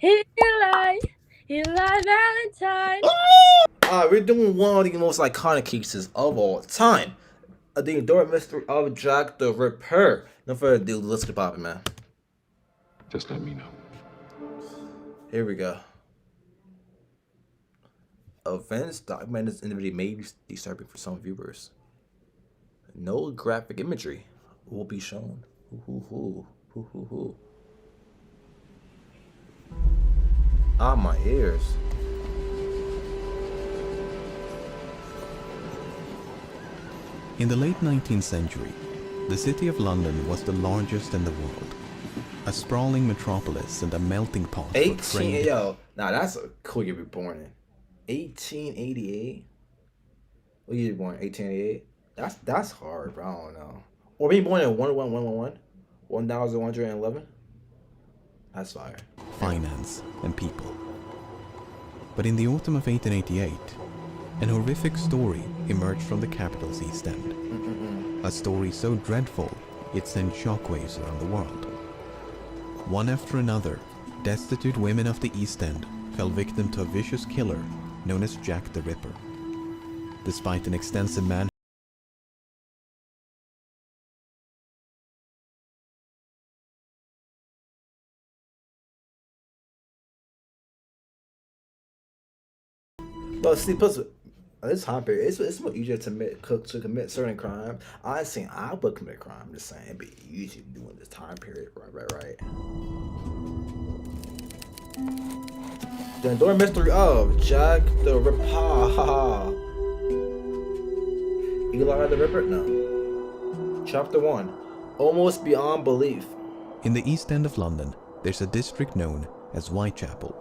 Eli Valentine. We're doing one of the most iconic cases of all time. The enduring mystery of Jack the Ripper. No further ado, let's get popping, man. Just let me know. Here we go. Events documented in the video may be disturbing for some viewers. No graphic imagery will be shown. Ah, my ears. In the late 19th century, the city of London was the largest in the world. A sprawling metropolis and a melting pot for trade. Yo, nah, that's a cool year to be born in. 1888? What year you born? 1888? That's hard, bro. I don't know. Or being born in 1111? That's fire. Finance and people. But in the autumn of 1888, an horrific story emerged from the capital's East End. A story so dreadful, it sent shockwaves around the world. One after another, destitute women of the East End fell victim to a vicious killer known as Jack the Ripper. Despite an extensive manhunt, But see, plus this time period, it's more easier to commit certain crimes. I ain't saying I would commit a crime. I'm just saying it'd be easy doing this time period. Right. The enduring mystery of Jack the Ripper. Eli the Ripper? No. Chapter 1. Almost Beyond Belief. in the East End of London, there's a district known as Whitechapel.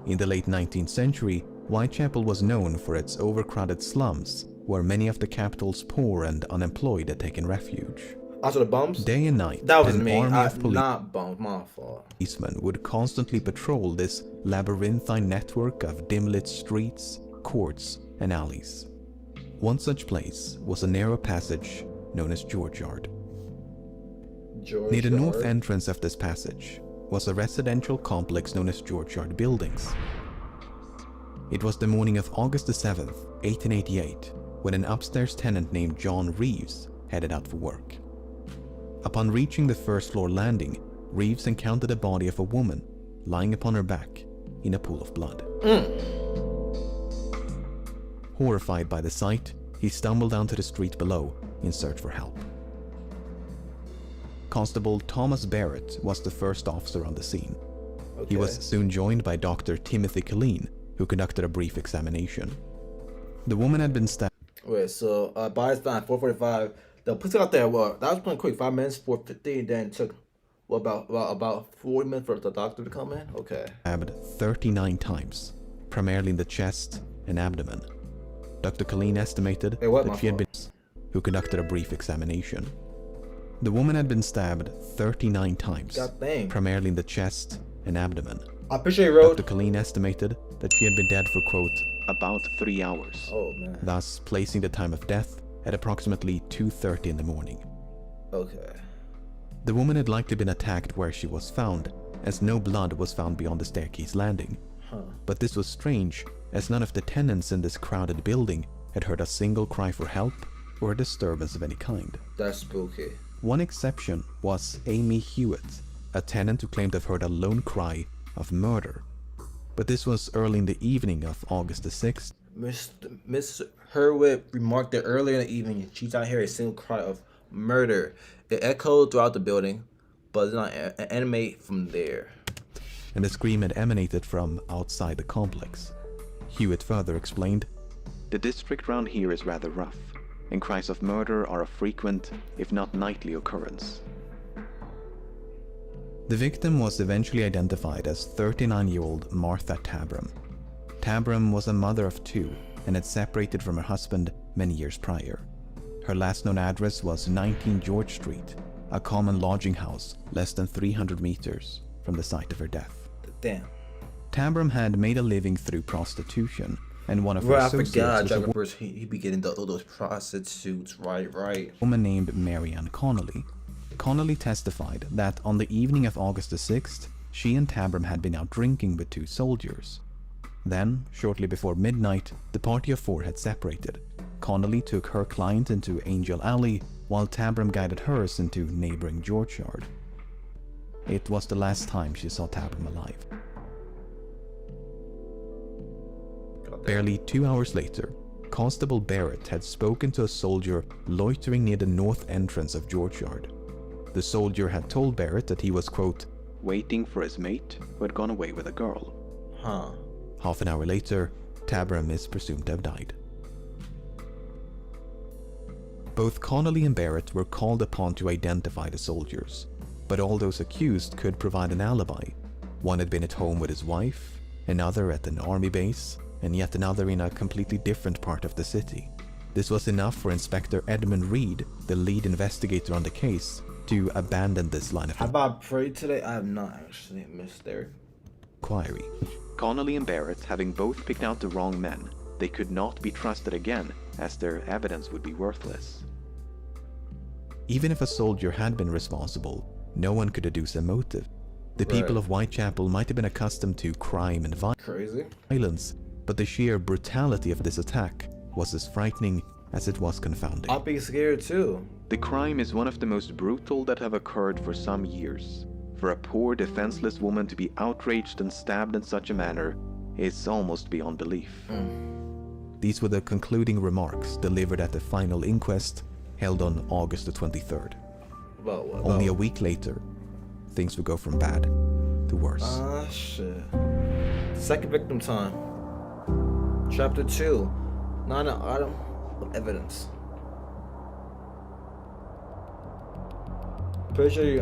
In the late 19th century, Whitechapel was known for its overcrowded slums, where many of the capital's poor and unemployed had taken refuge. Also the bums? Day and night, That was an me. army of Not bums. My fault. policemen would constantly patrol this labyrinthine network of dim-lit streets, courts, and alleys. One such place was a narrow passage known as George Yard. Near the north entrance of this passage was a residential complex known as George Yard Buildings. It was the morning of August the 7th, 1888, when an upstairs tenant named John Reeves headed out for work. Upon reaching the first floor landing, Reeves encountered the body of a woman lying upon her back in a pool of blood. Horrified by the sight, he stumbled down to the street below in search for help. Constable Thomas Barrett was the first officer on the scene. Okay. He was soon joined by Dr. Timothy Killeen, who conducted a brief examination. The woman had been stabbed. Wait, so by this time, 4:45, the police got there. Well, that was pretty quick. 5 minutes, 4:50, and then it took about 40 minutes for the doctor to come in. Okay. Stabbed 39 times, primarily in the chest and abdomen. Dr. Killeen estimated that she had been who conducted a brief examination. The woman had been stabbed 39 times, primarily in the chest and abdomen. I appreciate you wrote. Dr. Killeen estimated that she had been dead for, quote, about 3 hours. Oh, man. Thus placing the time of death at approximately 2:30 in the morning. Okay. The woman had likely been attacked where she was found, as no blood was found beyond the staircase landing. But this was strange, as none of the tenants in this crowded building had heard a single cry for help or a disturbance of any kind. That's spooky. One exception was Amy Hewitt, a tenant who claimed to have heard a lone cry of murder. But this was early in the evening of August the 6th. Miss Herwitt remarked that earlier in the evening she did not hear a single cry of murder. It echoed throughout the building, but did not emanate from there. And the scream had emanated from outside the complex. Hewitt further explained, "The district round here is rather rough, and cries of murder are a frequent, if not nightly occurrence." The victim was eventually identified as 39-year-old Martha Tabram. Tabram was a mother of 2 and had separated from her husband many years prior. Her last known address was 19 George Street, a common lodging house less than 300 meters from the site of her death. Damn. Tabram had made a living through prostitution, and one of her associates was a he be getting those prostitutes, right. woman named Marianne Connolly. Connolly testified that on the evening of August the 6th, she and Tabram had been out drinking with 2 soldiers. Then, shortly before midnight, the party of 4 had separated. Connolly took her client into Angel Alley, while Tabram guided hers into neighboring George Yard. It was the last time she saw Tabram alive. Barely 2 hours later, Constable Barrett had spoken to a soldier loitering near the north entrance of George Yard. The soldier had told Barrett that he was, quote, waiting for his mate who had gone away with a girl. Huh. Half an hour later, Tabram is presumed to have died. Both Connolly and Barrett were called upon to identify the soldiers, but all those accused could provide an alibi. One had been at home with his wife, another at an army base, and yet another in a completely different part of the city. This was enough for Inspector Edmund Reed, the lead investigator on the case, to abandon this line of Have I prayed today? I have not actually missed their inquiry. Connolly and Barrett having both picked out the wrong men, they could not be trusted again, as their evidence would be worthless. Even if a soldier had been responsible, no one could deduce a motive. The people of Whitechapel might have been accustomed to crime and violence, but the sheer brutality of this attack was as frightening as it was confounding. I'll be scared too. The crime is one of the most brutal that have occurred for some years. For a poor, defenseless woman to be outraged and stabbed in such a manner is almost beyond belief. These were the concluding remarks delivered at the final inquest held on August the 23rd. Only a week later, things would go from bad to worse. Ah, shit. Second victim time. Chapter 2. Not an item of evidence. Pretty sure you,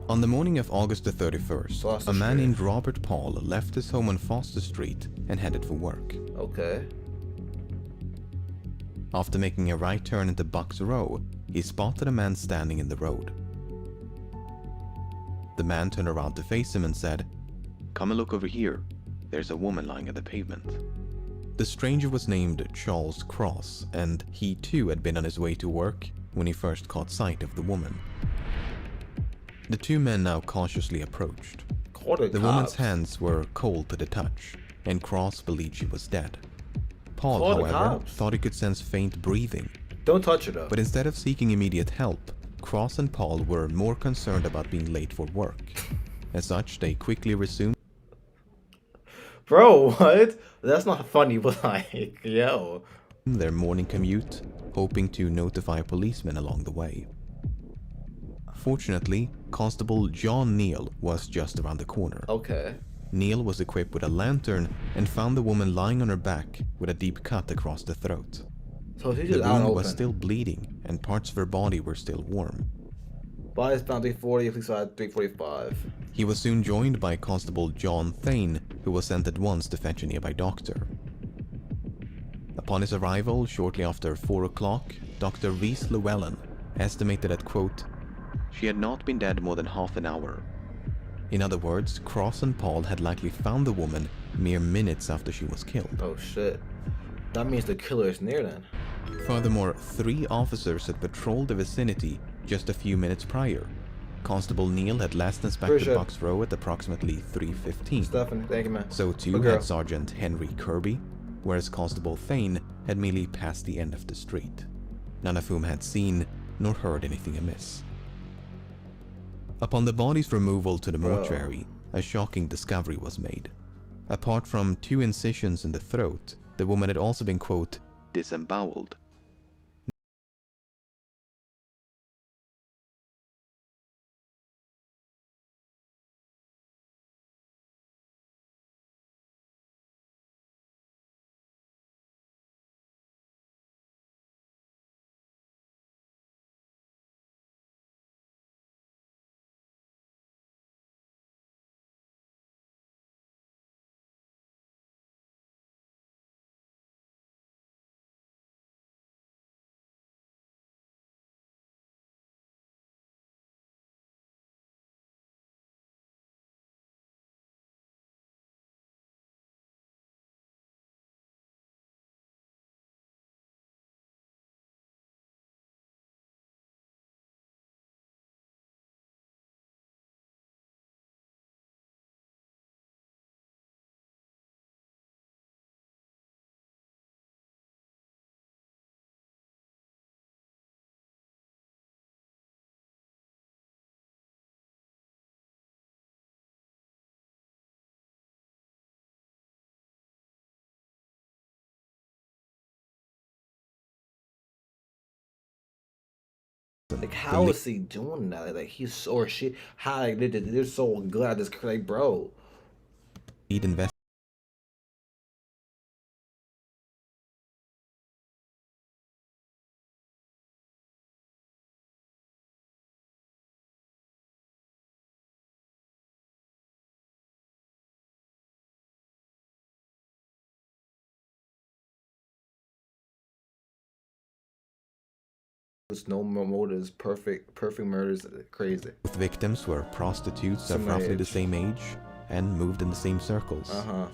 On the morning of August the 31st, a man named Robert Paul left his home on Foster Street and headed for work. Okay. After making a right turn into Bucks Row, he spotted a man standing in the road. The man turned around to face him and said, "Come and look over here. There's a woman lying on the pavement." The stranger was named Charles Cross, and he too had been on his way to work when he first caught sight of the woman. The 2 men now cautiously approached. The woman's hands were cold to the touch, and Cross believed she was dead. Paul, however, thought he could sense faint breathing. Don't touch her though. But instead of seeking immediate help, Cross and Paul were more concerned about being late for work. As such, they quickly resumed Bro, what? That's not funny, but like, yo. their morning commute, hoping to notify policemen along the way. Fortunately, Constable John Neal was just around the corner. Okay. Neal was equipped with a lantern and found the woman lying on her back with a deep cut across the throat. So she's The just out wound open. was still bleeding and parts of her body were still warm. Body's found 340, police side 345. He was soon joined by Constable John Thane, who was sent at once to fetch a nearby doctor. Upon his arrival, shortly after 4 o'clock, Dr. Reese Llewellyn estimated that, quote, she had not been dead more than half an hour. In other words, Cross and Paul had likely found the woman mere minutes after she was killed. Oh shit. That means the killer is near then. Furthermore, 3 officers had patrolled the vicinity just a few minutes prior. Constable Neal had last inspected Bucks Row at approximately 3:15. Stephanie, thank you, man. So too had Sergeant Henry Kirby, whereas Constable Thane had merely passed the end of the street, none of whom had seen nor heard anything amiss. Upon the body's removal to the mortuary, a shocking discovery was made. Apart from 2 incisions in the throat, the woman had also been, quote, disemboweled. Like, how is he doing that? Like, he's so or she. How like, they're so good at this? Like, bro. lead investigator There's no more motives. Perfect murders. Crazy. Both victims were prostitutes of Similar roughly the age. same age and moved in the same circles. Uh-huh.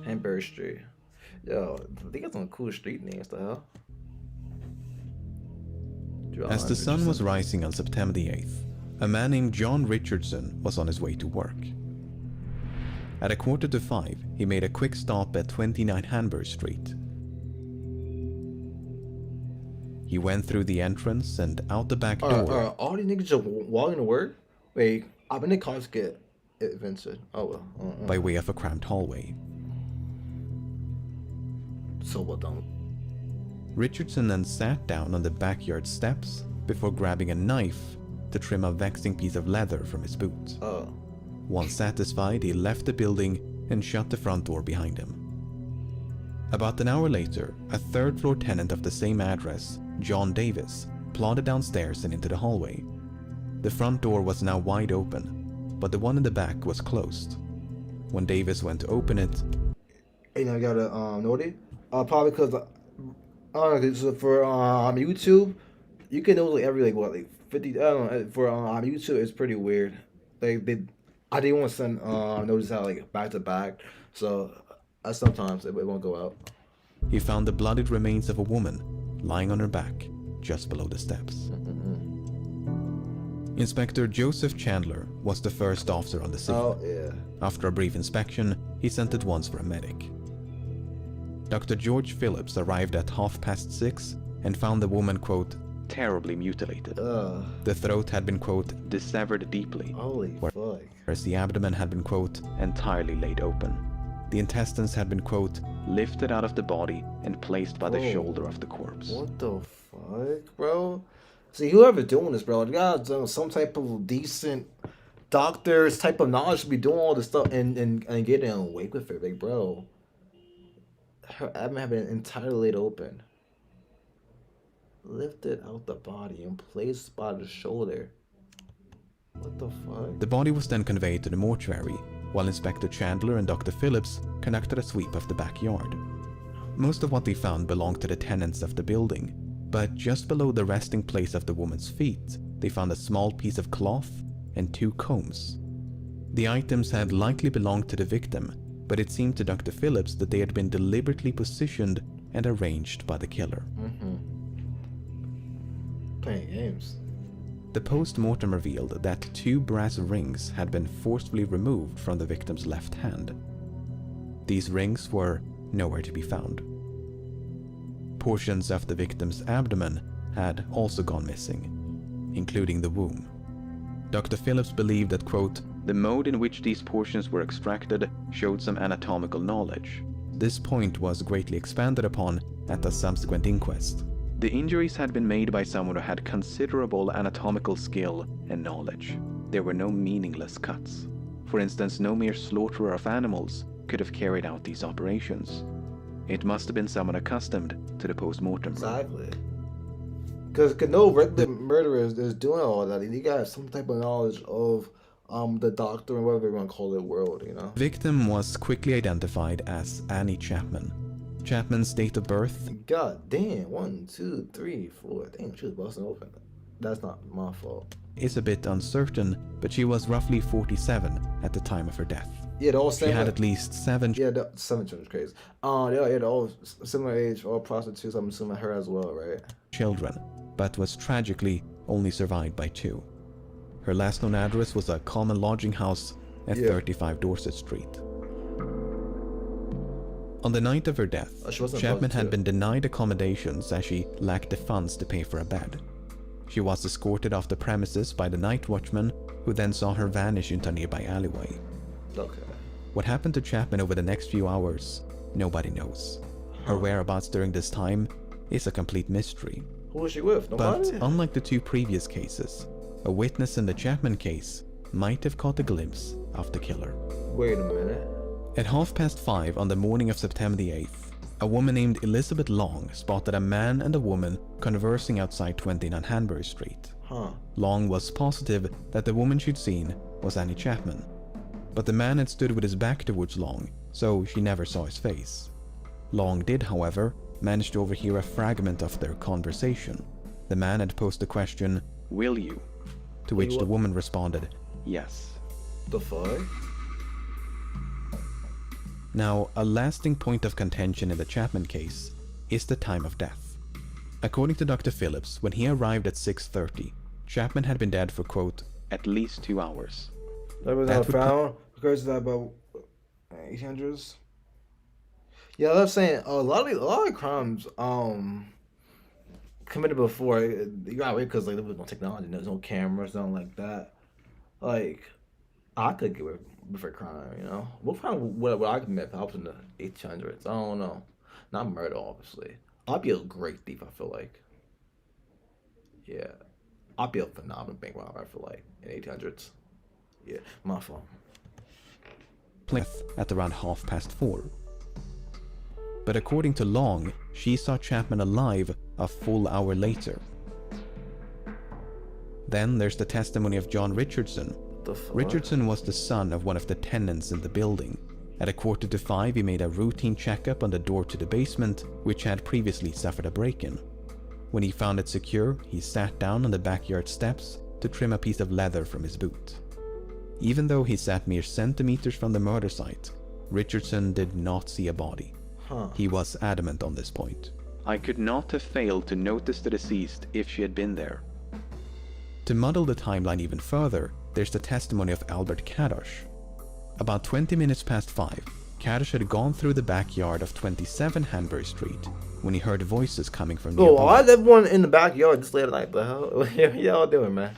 Hanbury Street. Yo, they got some cool street names, the hell. As the sun was rising on September the 8th, a man named John Richardson was on his way to work. At 4:45, he made a quick stop at 29 Hanbury Street. He went through the entrance and out the back door. All these niggas just walking to work? Wait, I mean the cars get invented. Oh well. By way of a cramped hallway. So well done. Richardson then sat down on the backyard steps before grabbing a knife to trim a vexing piece of leather from his boot. Oh. Once satisfied, he left the building and shut the front door behind him. About an hour later, a third-floor tenant of the same address, John Davis, plodded downstairs and into the hallway. The front door was now wide open, but the one in the back was closed. When Davis went to open it, You know, I got a naughty. Probably because for YouTube, you can know like every like what like 50. I don't know. For YouTube, it's pretty weird. Like I didn't want to send notice out like back to back, so sometimes it won't go out. he found the bloodied remains of a woman lying on her back just below the steps. Inspector Joseph Chandler was the first officer on the scene. Oh yeah. After a brief inspection, he sent at once for a medic. Dr. George Phillips arrived at 6:30 and found the woman, quote, terribly mutilated. The throat had been, quote, dissevered deeply, Holy fuck. whereas the abdomen had been, quote, entirely laid open. The intestines had been, quote, lifted out of the body and placed by the Whoa. shoulder of the corpse. What the fuck, bro? See, whoever doing this, bro, they got some type of decent doctors type of knowledge to be doing all this stuff and getting away with it, like, bro. Her abdomen had been entirely laid open, lifted out the body and placed by the shoulder. What the fuck? The body was then conveyed to the mortuary, while Inspector Chandler and Dr. Phillips conducted a sweep of the backyard. Most of what they found belonged to the tenants of the building, but just below the resting place of the woman's feet, they found a small piece of cloth and 2 combs. The items had likely belonged to the victim, but it seemed to Dr. Phillips that they had been deliberately positioned and arranged by the killer. Playing games. The post-mortem revealed that 2 brass rings had been forcefully removed from the victim's left hand. These rings were nowhere to be found. Portions of the victim's abdomen had also gone missing, including the womb. Dr. Phillips believed that, quote, the mode in which these portions were extracted showed some anatomical knowledge. This point was greatly expanded upon at a subsequent inquest. The injuries had been made by someone who had considerable anatomical skill and knowledge. There were no meaningless cuts. For instance, no mere slaughterer of animals could have carried out these operations. It must have been someone accustomed to the post-mortem. Exactly. Because no regular murderer is doing all that. You got some type of knowledge of the doctor and whatever you want to call it world, you know? The victim was quickly identified as Annie Chapman. Chapman's date of birth? God damn, 1, 2, 3, 4. Damn, she was busting open. That's not my fault. Is a bit uncertain, but she was roughly 47 at the time of her death. Yeah, they're all She same. had at least 7 Yeah, the 7 children is crazy. They're all similar age, all prostitutes. I'm assuming her as well, right? children, but was tragically only survived by 2. Her last known address was a common lodging house at 35 Dorset Street. On the night of her death, She wasn't Chapman had prostitute. been denied accommodations as she lacked the funds to pay for a bed. She was escorted off the premises by the night watchman, who then saw her vanish into a nearby alleyway. Okay. What happened to Chapman over the next few hours, nobody knows. Her whereabouts during this time is a complete mystery. Who was she with? Nobody? But unlike the 2 previous cases, a witness in the Chapman case might have caught a glimpse of the killer. Wait a minute. At 5:30 on the morning of September the 8th, a woman named Elizabeth Long spotted a man and a woman conversing outside 29 Hanbury Street. Huh. Long was positive that the woman she'd seen was Annie Chapman, but the man had stood with his back towards Long, so she never saw his face. Long did, however, manage to overhear a fragment of their conversation. The man had posed the question, "Will you?" To which the woman responded, "Yes." The fuck? Now, a lasting point of contention in the Chapman case is the time of death. According to Dr. Phillips, when he arrived at 6:30, Chapman had been dead for, quote, "at least 2 hours." That was That not would found because that about 800s. Yeah, I was saying a lot of crimes committed before you got away because like there was no technology, there's no cameras, nothing like that. Like I could get away with a crime, you know. What crime would I commit if I was in the 800s? I don't know. Not murder, obviously. I'd be a great thief. I feel like. Yeah, I'd be a phenomenal bank robber. I feel like in 800s. Yeah, my fault. Death at around 4:30. But according to Long, she saw Chapman alive a full hour later. Then there's the testimony of John Richardson. The fuck? Richardson was the son of one of the tenants in the building. At 4:45, he made a routine checkup on the door to the basement, which had previously suffered a break-in. When he found it secure, he sat down on the backyard steps to trim a piece of leather from his boot. Even though he sat mere centimeters from the murder site, Richardson did not see a body. He was adamant on this point. "I could not have failed to notice the deceased if she had been there." To muddle the timeline even further, there's the testimony of Albert Kadosh. About 20 minutes past 5, Kadosh had gone through the backyard of 27 Hanbury Street when he heard voices coming from nearby. Oh, why is everyone in the backyard this late at night? The hell? What y'all doing, man?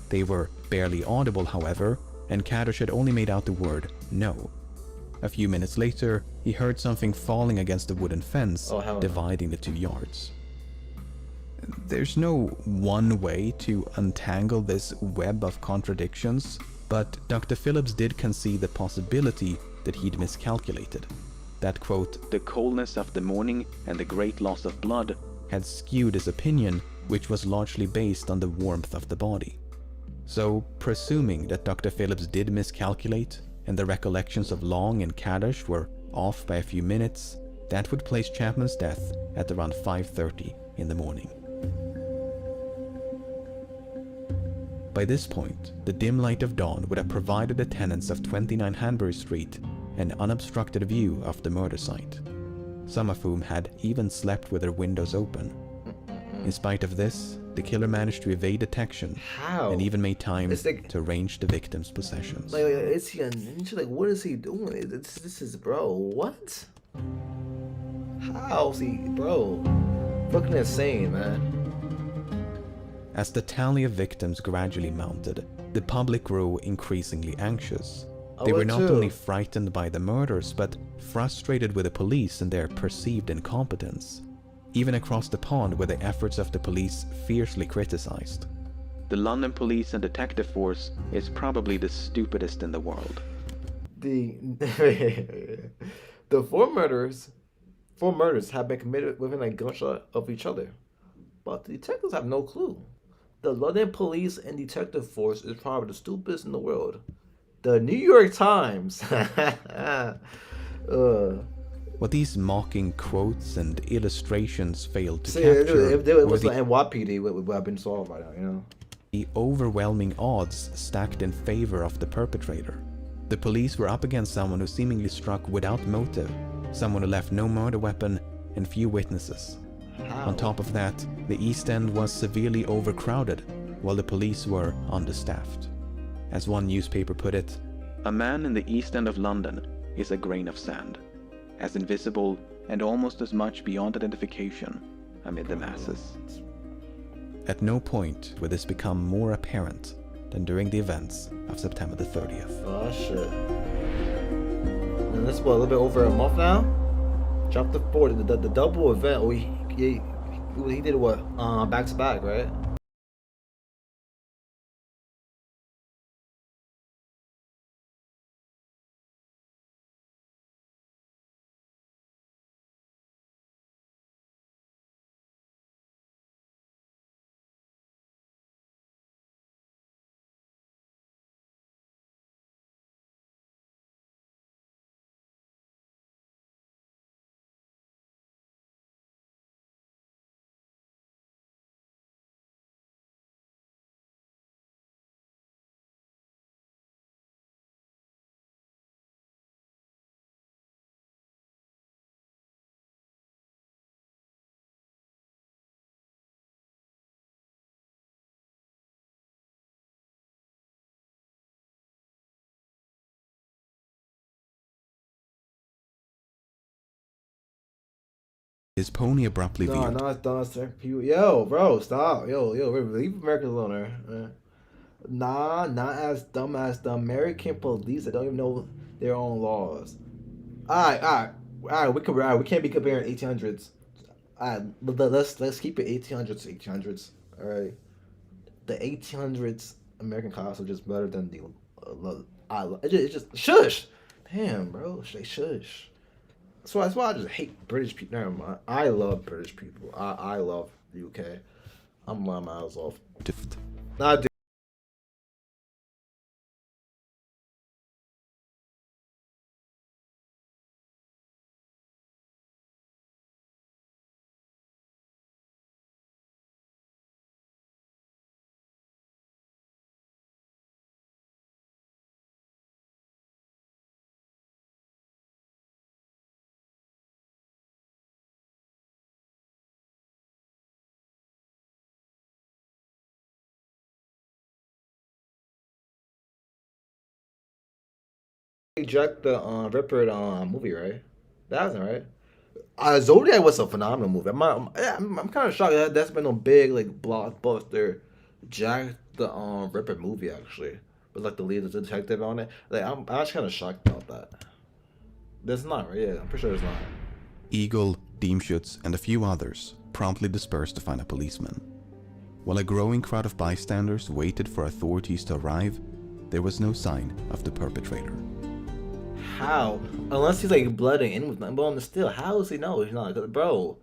They were barely audible, however, and Kadosh had only made out the word "no." A few minutes later, he heard something falling against the wooden fence Oh, hell no. dividing the 2 yards. There's no one way to untangle this web of contradictions, but Dr. Phillips did concede the possibility that he'd miscalculated. That, quote, "the coldness of the morning and the great loss of blood" had skewed his opinion, which was largely based on the warmth of the body. So, presuming that Dr. Phillips did miscalculate and the recollections of Long and Kadosh were off by a few minutes, that would place Chapman's death at around 5:30 in the morning. By this point, the dim light of dawn would have provided the tenants of 29 Hanbury Street an unobstructed view of the murder site, some of whom had even slept with their windows open. In spite of this, the killer managed to evade detection How? and even made time It's like- to arrange the victim's possessions. Like, is he a ninja? Like, what is he doing? This is, bro, what? How's he, bro? Fucking insane, man. As the tally of victims gradually mounted, the public grew increasingly anxious. They were would not too. only frightened by the murders, but frustrated with the police and their perceived incompetence. Even across the pond were the efforts of the police fiercely criticized. "The London police and detective force is probably the stupidest in the world." The the four murders have been committed within a gunshot of each other, but the detectives have no clue. The London police and detective force is probably the stupidest in the world. The New York Times What these mocking quotes and illustrations failed to See, capture if there were was the like NYPD, it would have been solved by now, you know? the overwhelming odds stacked in favor of the perpetrator. The police were up against someone who seemingly struck without motive, someone who left no murder weapon and few witnesses. How? On top of that, the East End was severely overcrowded, while the police were understaffed. As one newspaper put it, "A man in the East End of London is a grain of sand, as invisible and almost as much beyond identification amid the masses." At no point would this become more apparent than during the events of September the 30th. Oh shit. And this what, a little bit over a month now? Chapter 4, the double event. Oh, he did what? Back to back, right? His pony abruptly No, veered. no, it's done. Certain people. Yo, bro, stop. Yo, leave Americans alone, man. Nah, not as dumb as the American police that don't even know their own laws. Alright. We can't be comparing 1800s. Alright, but let's keep it 1800s. Alright, the 1800s American cops are just better than the. It's just shush. Damn, bro, they shush. That's why I just hate British people. Never mind. I love British people. I love the UK. I'm lying my ass off. Nah, dude. Jack the Ripper movie, right? That wasn't right. Zodiac was a phenomenal movie. I'm kind of shocked that that's been a big like blockbuster Jack the Ripper movie actually. With like the lead as a detective on it. Like I'm actually kind of shocked about that. That's not right. Yeah, I'm pretty sure it's not. Eagle, Deemschutz, and a few others promptly dispersed to find a policeman. While a growing crowd of bystanders waited for authorities to arrive, there was no sign of the perpetrator. How? Unless he's like blooding in with nothing but on the still. How does he know he's not? Bro.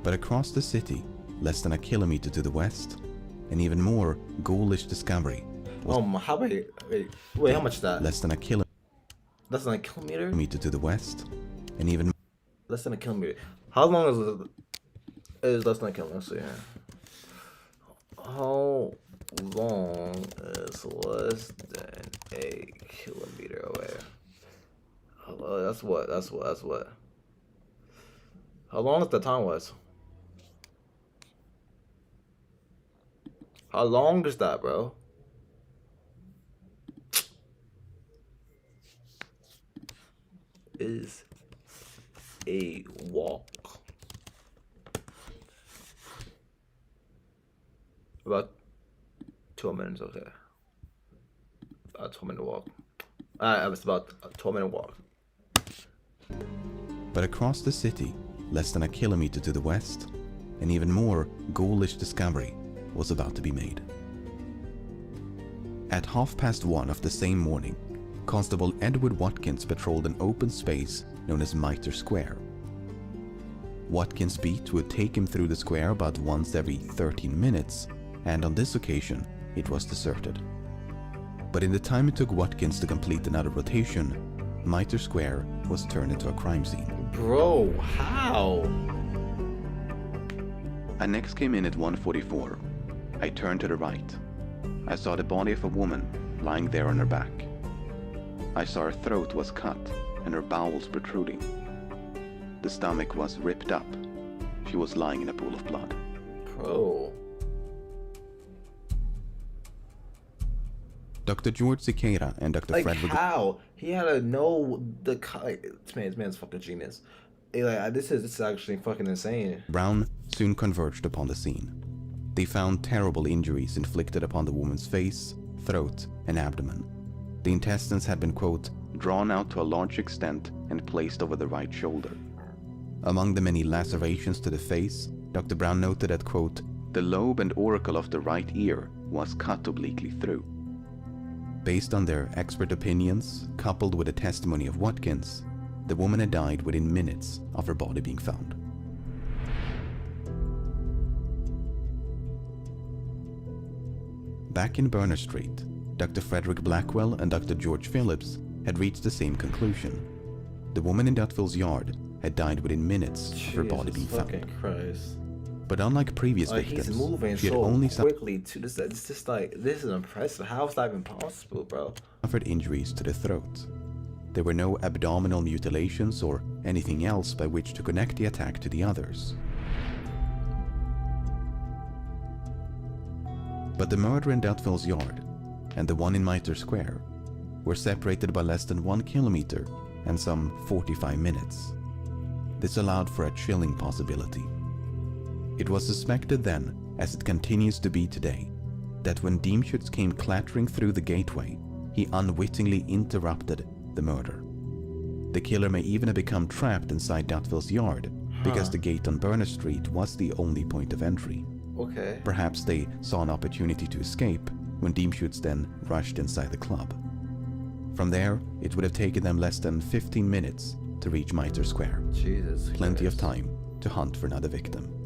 But across the city, less than a kilometer to the west, an even more ghoulish discovery was How wait, how much is that? less than a Less than a kilometer? kilometer to the west, and even Less than a kilometer. How long is it? Is less than a kilometer? Let's see. How long is less than a kilometer away? That's what. How long is the time was? How long is that, bro? Is a walk about 2 minutes? Okay, about 2 minute walk. It's about a 2 minute walk. but across the city, less than a kilometer to the west, an even more ghoulish discovery was about to be made. At 1:30 of the same morning, Constable Edward Watkins patrolled an open space known as Mitre Square. Watkins' beat would take him through the square about once every 13 minutes, and on this occasion, it was deserted. But in the time it took Watkins to complete another rotation, Mitre Square was turned into a crime scene. Bro, how? I next came in at 1:44. I turned to the right. I saw the body of a woman lying there on her back. I saw her throat was cut and her bowels protruding. The stomach was ripped up. She was lying in a pool of blood. Bro. Dr. George Siqueira and Dr. Like, Frederick how? He had to know the... This man's fucking genius. Like, this is actually fucking insane. Brown soon converged upon the scene. They found terrible injuries inflicted upon the woman's face, throat, and abdomen. The intestines had been, quote, drawn out to a large extent and placed over the right shoulder. Among the many lacerations to the face, Dr. Brown noted that, quote, the lobe and auricle of the right ear was cut obliquely through. Based on their expert opinions, coupled with the testimony of Watkins, the woman had died within minutes of her body being found. Back in Berner Street, Dr. Frederick Blackwell and Dr. George Phillips had reached the same conclusion. The woman in Dutville's yard had died within minutes of her body being found. Jesus fucking Christ. But unlike previous Like, victims, he's moving she had so only quickly to this. It's just like, this is impressive. How is that even possible, bro? suffered injuries to the throat. There were no abdominal mutilations or anything else by which to connect the attack to the others. But the murder in Dutville's yard and the one in Mitre Square were separated by less than 1 kilometer and some 45 minutes. This allowed for a chilling possibility. It was suspected then, as it continues to be today, that when Diemschutz came clattering through the gateway, he unwittingly interrupted the murder. The killer may even have become trapped inside Dutville's yard because the gate on Berner Street was the only point of entry. Okay. Perhaps they saw an opportunity to escape when Diemschutz then rushed inside the club. From there, it would have taken them less than 15 minutes to reach Mitre Square. Jesus Plenty of Christ. time to hunt for another victim.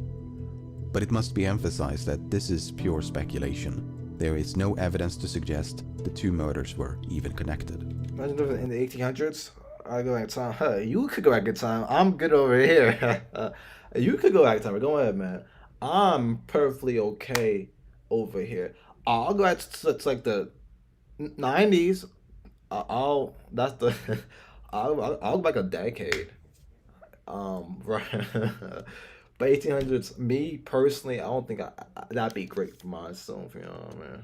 But it must be emphasized that this is pure speculation. There is no evidence to suggest the two murders were even connected. Imagine if in the 1800s, I go back in time. Huh, you could go back in time. I'm good over here. You could go back in time. Go ahead, man. I'm perfectly okay over here. I'll go back to like the 90s. I'll go back a decade. Right. But 1800s, me personally, I don't think that'd be great for myself. You know what I mean?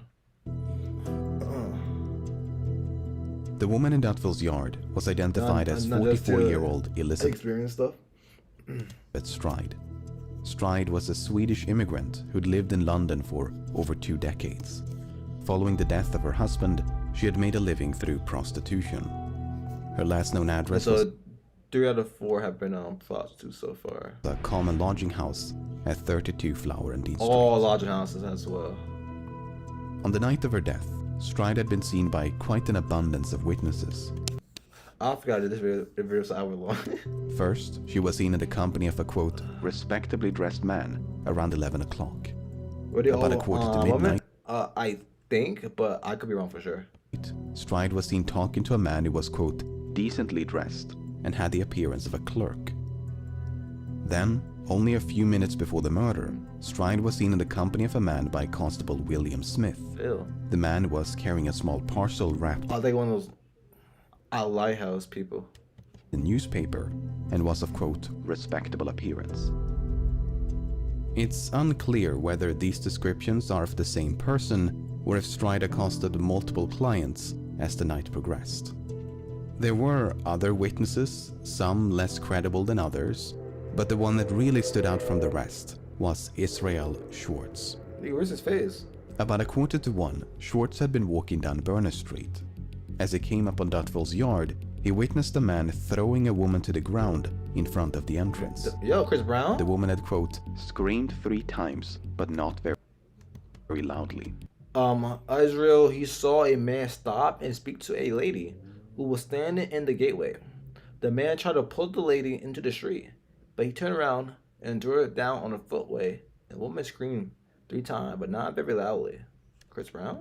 The woman in Dutville's yard was identified as 44-year-old Elizabeth Experience stuff. Stride. Stride was a Swedish immigrant who'd lived in London for over 2 decades. Following the death of her husband, she had made a living through prostitution. Her last known address was 3 out of 4 have been prostitutes so far. a common lodging house at 32 Flower and Dean Street. All lodging houses as well. On the night of her death, Stride had been seen by quite an abundance of witnesses. I forgot that this video was an hour long. First, she was seen in the company of a, quote, respectably dressed man around 11 o'clock. About a quarter to midnight, I think, but I could be wrong for sure. Stride was seen talking to a man who was, quote, decently dressed and had the appearance of a clerk. Then, only a few minutes before the murder, Stride was seen in the company of a man by Constable William Smith. Ew. The man was carrying a small parcel wrapped I think one of those lighthouse people. in newspaper and was of, quote, respectable appearance. It's unclear whether these descriptions are of the same person or if Stride accosted multiple clients as the night progressed. There were other witnesses, some less credible than others, but the one that really stood out from the rest was Israel Schwartz. Hey, where's his face? About 1:45, Schwartz had been walking down Berner Street. As he came up on Dutville's yard, he witnessed a man throwing a woman to the ground in front of the entrance. Yo, Chris Brown? The woman had, quote, screamed 3 times, but not very loudly. Israel, he saw a man stop and speak to a lady who was standing in the gateway. The man tried to pull the lady into the street, but he turned around and threw her down on the footway. The woman screamed 3 times, but not very loudly. Chris Brown?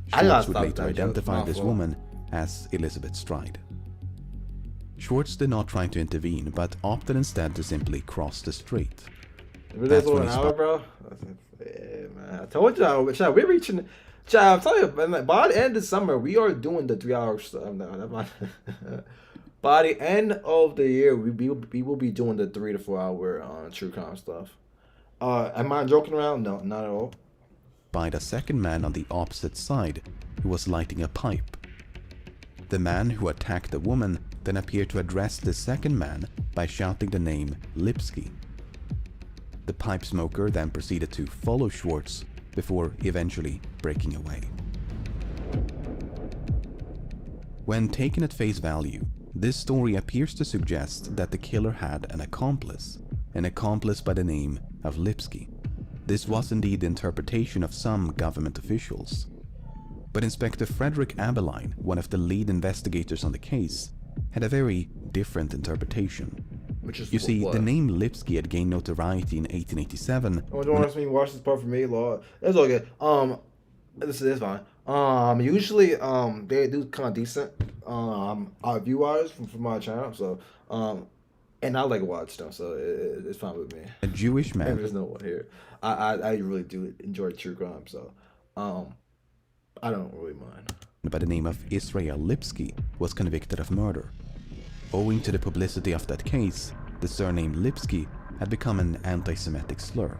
Schwartz would later identify this woman as Elizabeth Stride. Schwartz did not try to intervene, but opted instead to simply cross the street. If it is over an hour, bro. Yeah, man. I told y'all, child, we're reaching. Child, I'm telling you, man, like, by the end of summer, we are doing the 3 hour stuff. No, never mind. By the end of the year, we will be doing the 3 to 4 hour true crime stuff. Am I joking around? No, not at all. By the second man on the opposite side, who was lighting a pipe. The man who attacked the woman then appeared to address the second man by shouting the name Lipsky. The pipe smoker then proceeded to follow Schwartz before eventually breaking away. When taken at face value, this story appears to suggest that the killer had an accomplice by the name of Lipsky. This was indeed the interpretation of some government officials. But Inspector Frederick Abeline, one of the lead investigators on the case, had a very different interpretation. Which is You see, what? the name Lipsky had gained notoriety in 1887. Oh, don't ask me to watch this part for me, Lord. It's all good. This is fine. Usually, they do kind of decent, view wise from my channel. So, and I like watch them, so it's fine with me. A Jewish And man there's no one here. I really do enjoy true crime, so, I don't really mind. by the name of Israel Lipsky was convicted of murder. Owing to the publicity of that case, the surname Lipsky had become an anti-Semitic slur.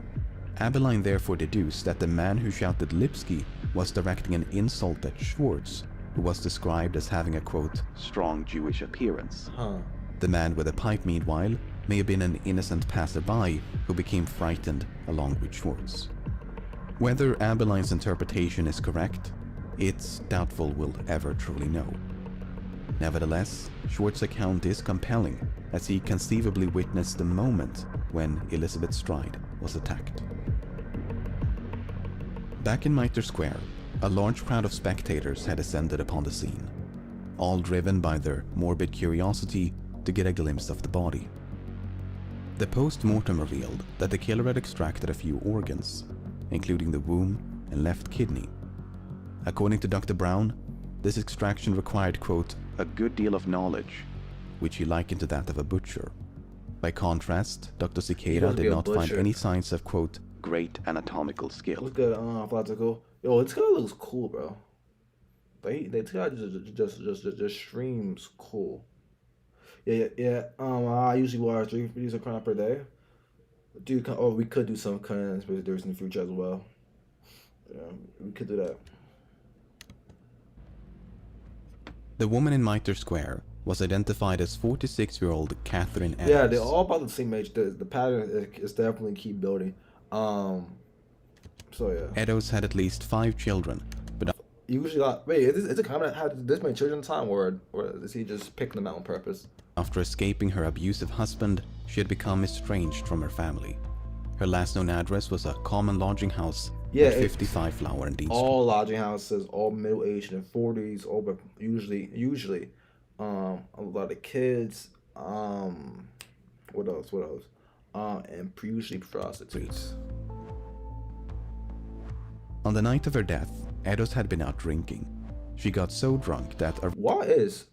Abeline therefore deduced that the man who shouted Lipsky was directing an insult at Schwartz, who was described as having a quote, strong Jewish appearance. The man with the pipe, meanwhile, may have been an innocent passerby who became frightened along with Schwartz. Whether Abeline's interpretation is correct, it's doubtful we'll ever truly know. Nevertheless, Schwartz's account is compelling, as he conceivably witnessed the moment when Elizabeth Stride was attacked. Back in Mitre Square, a large crowd of spectators had assembled upon the scene, all driven by their morbid curiosity to get a glimpse of the body. The post-mortem revealed that the killer had extracted a few organs, including the womb and left kidney. According to Dr. Brown, this extraction required, quote, a good deal of knowledge, which he likened to that of a butcher. By contrast, Dr. Cicada did not find any signs of, quote, great anatomical skill. Looks good, Flatical. Yo, this guy looks cool, bro. This guy just streams cool. Yeah. I usually watch 3 videos of crime per day. We could do some content videos in the future as well. Yeah, we could do that. The woman in Mitre Square was identified as 46-year-old Catherine Eddowes. Yeah, they're all about the same age. The pattern is definitely keep building. So yeah. Eddowes had at least 5 children, but Usually, wait, is it common to have this many children at a time, or is he just picking them out on purpose? after escaping her abusive husband, she had become estranged from her family. Her last known address was a common lodging house at 55 Flower and Dean Street. All lodging houses, all middle-aged in 40s, all but usually a lot of kids. What else? And usually prostitutes. On the night of her death, Eddowes had been out drinking. She got so drunk that Why is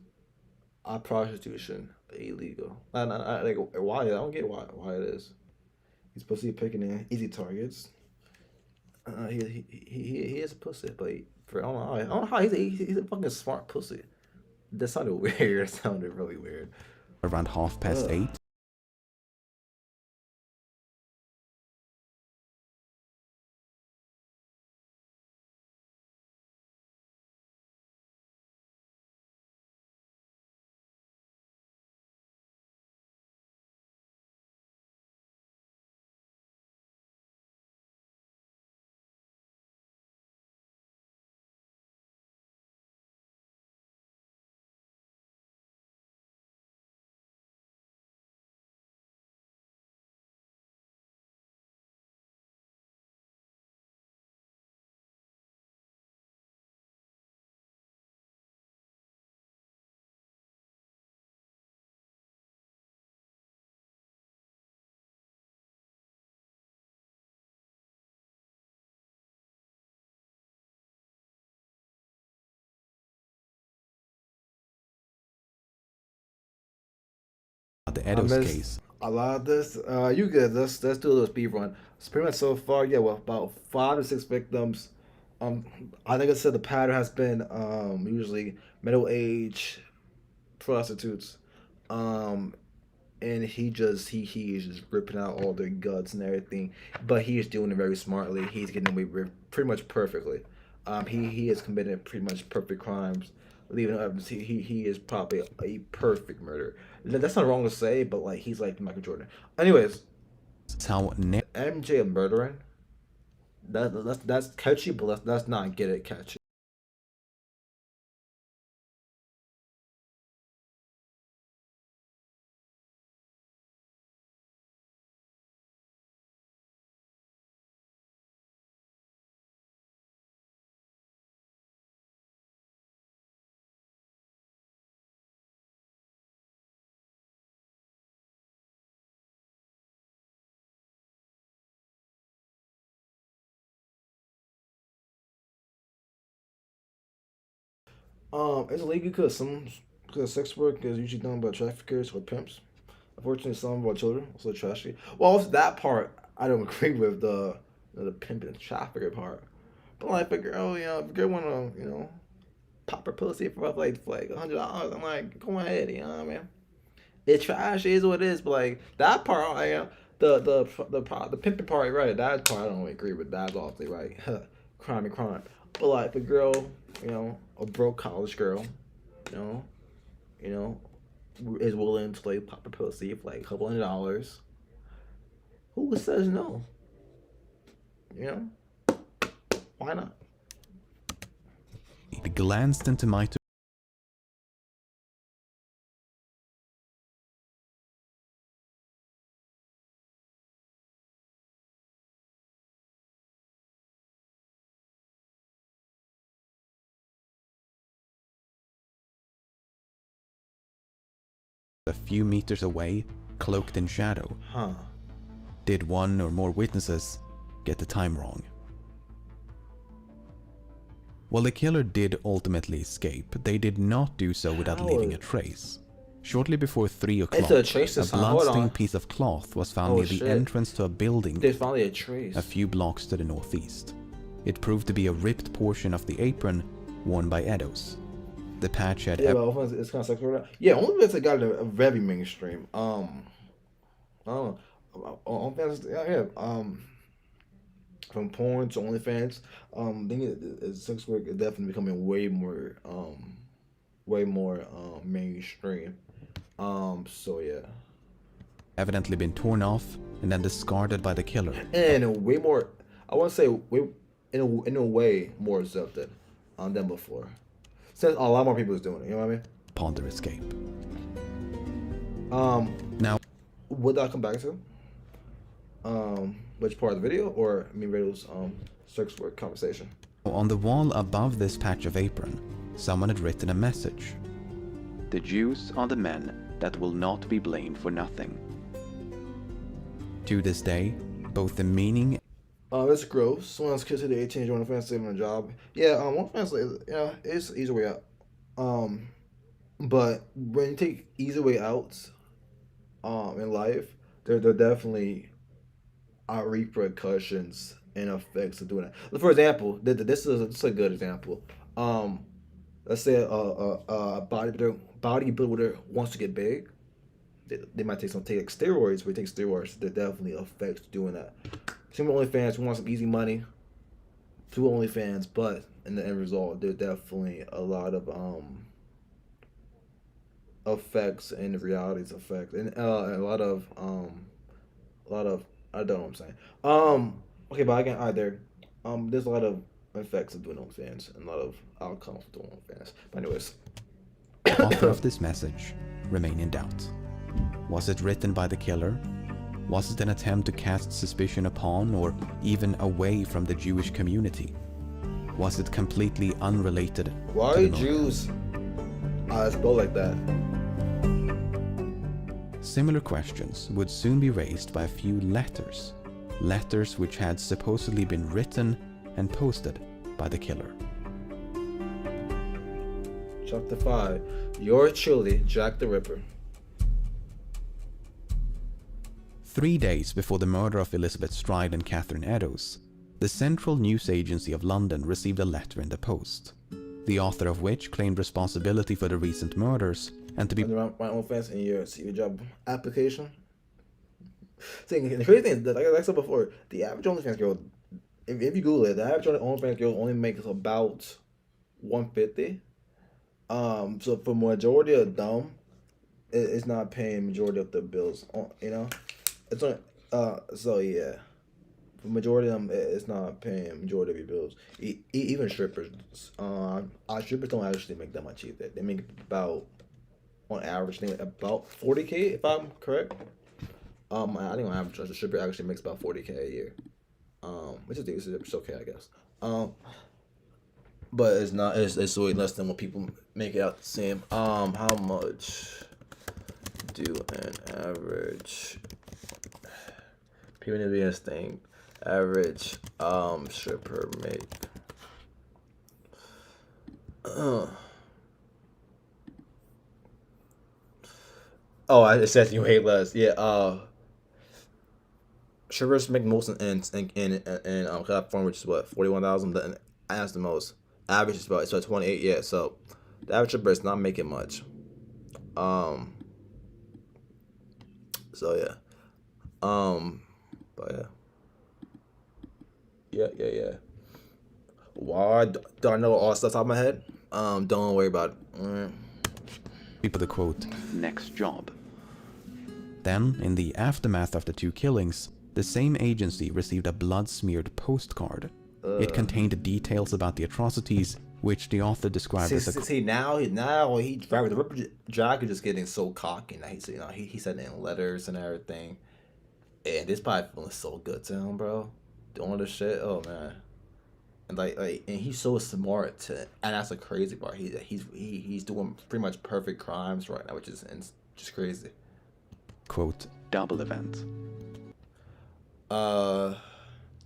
prostitution illegal? Like, why? I don't get why it is. He's supposed to be picking in easy targets. He is a pussy, but I don't know how he's a fucking smart pussy. That sounded weird. That sounded really weird. around 8:30, The I Edos missed case. a lot of this. You good? Let's do a little speed run. It's pretty much so far. Yeah, well, about 5 to 6 victims. I think I said the pattern has been usually middle-aged prostitutes. And he is just ripping out all their guts and everything, but he is doing it very smartly. He's getting away with pretty much perfectly. He has committed pretty much perfect crimes, leaving evidence. He is probably a perfect murderer. That's not wrong to say, but like he's like Michael Jordan. Anyways, It's how MJ murdering. That's catchy, but let's not get it catchy. It's illegal because sex work is usually done by traffickers or pimps. Unfortunately, some of our children also trashy. Well, also that part I don't agree with the pimp and trafficker part. But like, if a girl, if a girl wanna, pop her pussy for like $100, I'm like, go ahead, you know what I mean? It's trash, it is what it is. But like that part, the pimping part, right? That part I don't really agree with. That's obviously right. Crime and crime. But like the girl, a broke college girl, you know, you know, is willing to like pop a pussy for like a couple $100. Who says no? Why not? He glanced into my a few meters away, cloaked in shadow. Huh. Did one or more witnesses get the time wrong? While the killer did ultimately escape, they did not do so without leaving a trace. Shortly before 3 o'clock, It's a trace this time. Hold on. bloodstained piece of cloth was found near shit. the entrance to a building There's finally a trace. a few blocks to the northeast. It proved to be a ripped portion of the apron worn by Edos. The patch had Yeah, but it's kind of sexual. Yeah, only if it got a very mainstream. I don't know. OnlyFans, yeah. From porn to OnlyFans, I think sex work is definitely becoming way more mainstream. So yeah, evidently been torn off and then discarded by the killer. and way more. I want to say in a way more accepted than before. Since a lot more people is doing it, you know what I mean? Upon their escape. Now, what did I come back to? Which part of the video, or Radio's sex work conversation? On the wall above this patch of apron, someone had written a message. The Jews are the men that will not be blamed for nothing. To this day, both the meaning That's gross. Someone's kids hit the 18 join OnlyFans saving a job. Yeah, OnlyFans, it's easy way out. But when you take easy way outs, in life, there definitely are repercussions and effects of doing that. For example, this is a good example. Let's say a bodybuilder wants to get big. They might take like steroids, but they take steroids. That definitely affects doing that. Some OnlyFans who want some easy money to OnlyFans, but in the end result, there's definitely a lot of effects and realities effects, and a lot of I don't know what I'm saying. Okay, but again, there's a lot of effects of doing OnlyFans and a lot of outcomes of doing OnlyFans. But anyways, the author of this message remain in doubt. Was it written by the killer? Was it an attempt to cast suspicion upon or even away from the Jewish community? Was it completely unrelated? Why to are the murder? Jews spelled like that? Similar questions would soon be raised by a few letters. Letters which had supposedly been written and posted by the killer. Chapter 5. Yours truly, Jack the Ripper. 3 days before the murder of Elizabeth Stride and Catherine Eddowes, the Central News Agency of London received a letter in the post, the author of which claimed responsibility for the recent murders and to be my OnlyFans in your CV job application. See, the crazy thing is that, like I said before, the average OnlyFans girl, if you Google it, the average OnlyFans girl only makes about $150. So for majority of them, it's not paying majority of the bills. You know, it's only so yeah. For majority of them, it's not paying majority of your bills. Even strippers, strippers don't actually make that much either. They make about, on average, about $40K if I'm correct. I think on average a stripper actually makes about $40K a year. Which is okay, I guess. But it's not. It's way less than what people make it out to seem. How much do an average people need to be this thing? Average stripper make. Oh, it says you hate less. Yeah. Strippers make most in California, which is what, 41,000. That's the most. Average is about 28. Yeah, so the average stripper is not making much. So yeah. But yeah. Why do I know all stuff off my head? Don't worry about it. for the quote, next job. Then, in the aftermath of the 2 killings, the same agency received a blood-smeared postcard. It contained details about the atrocities, which the author described as a... Now the Ripper Jack is just getting so cocky. Now he's sending letters and everything, and this probably feeling so good to him, bro. Doing this shit, oh man, and and he's so smart to, and that's the crazy part. He's doing pretty much perfect crimes right now, which is just crazy. Quote, double event.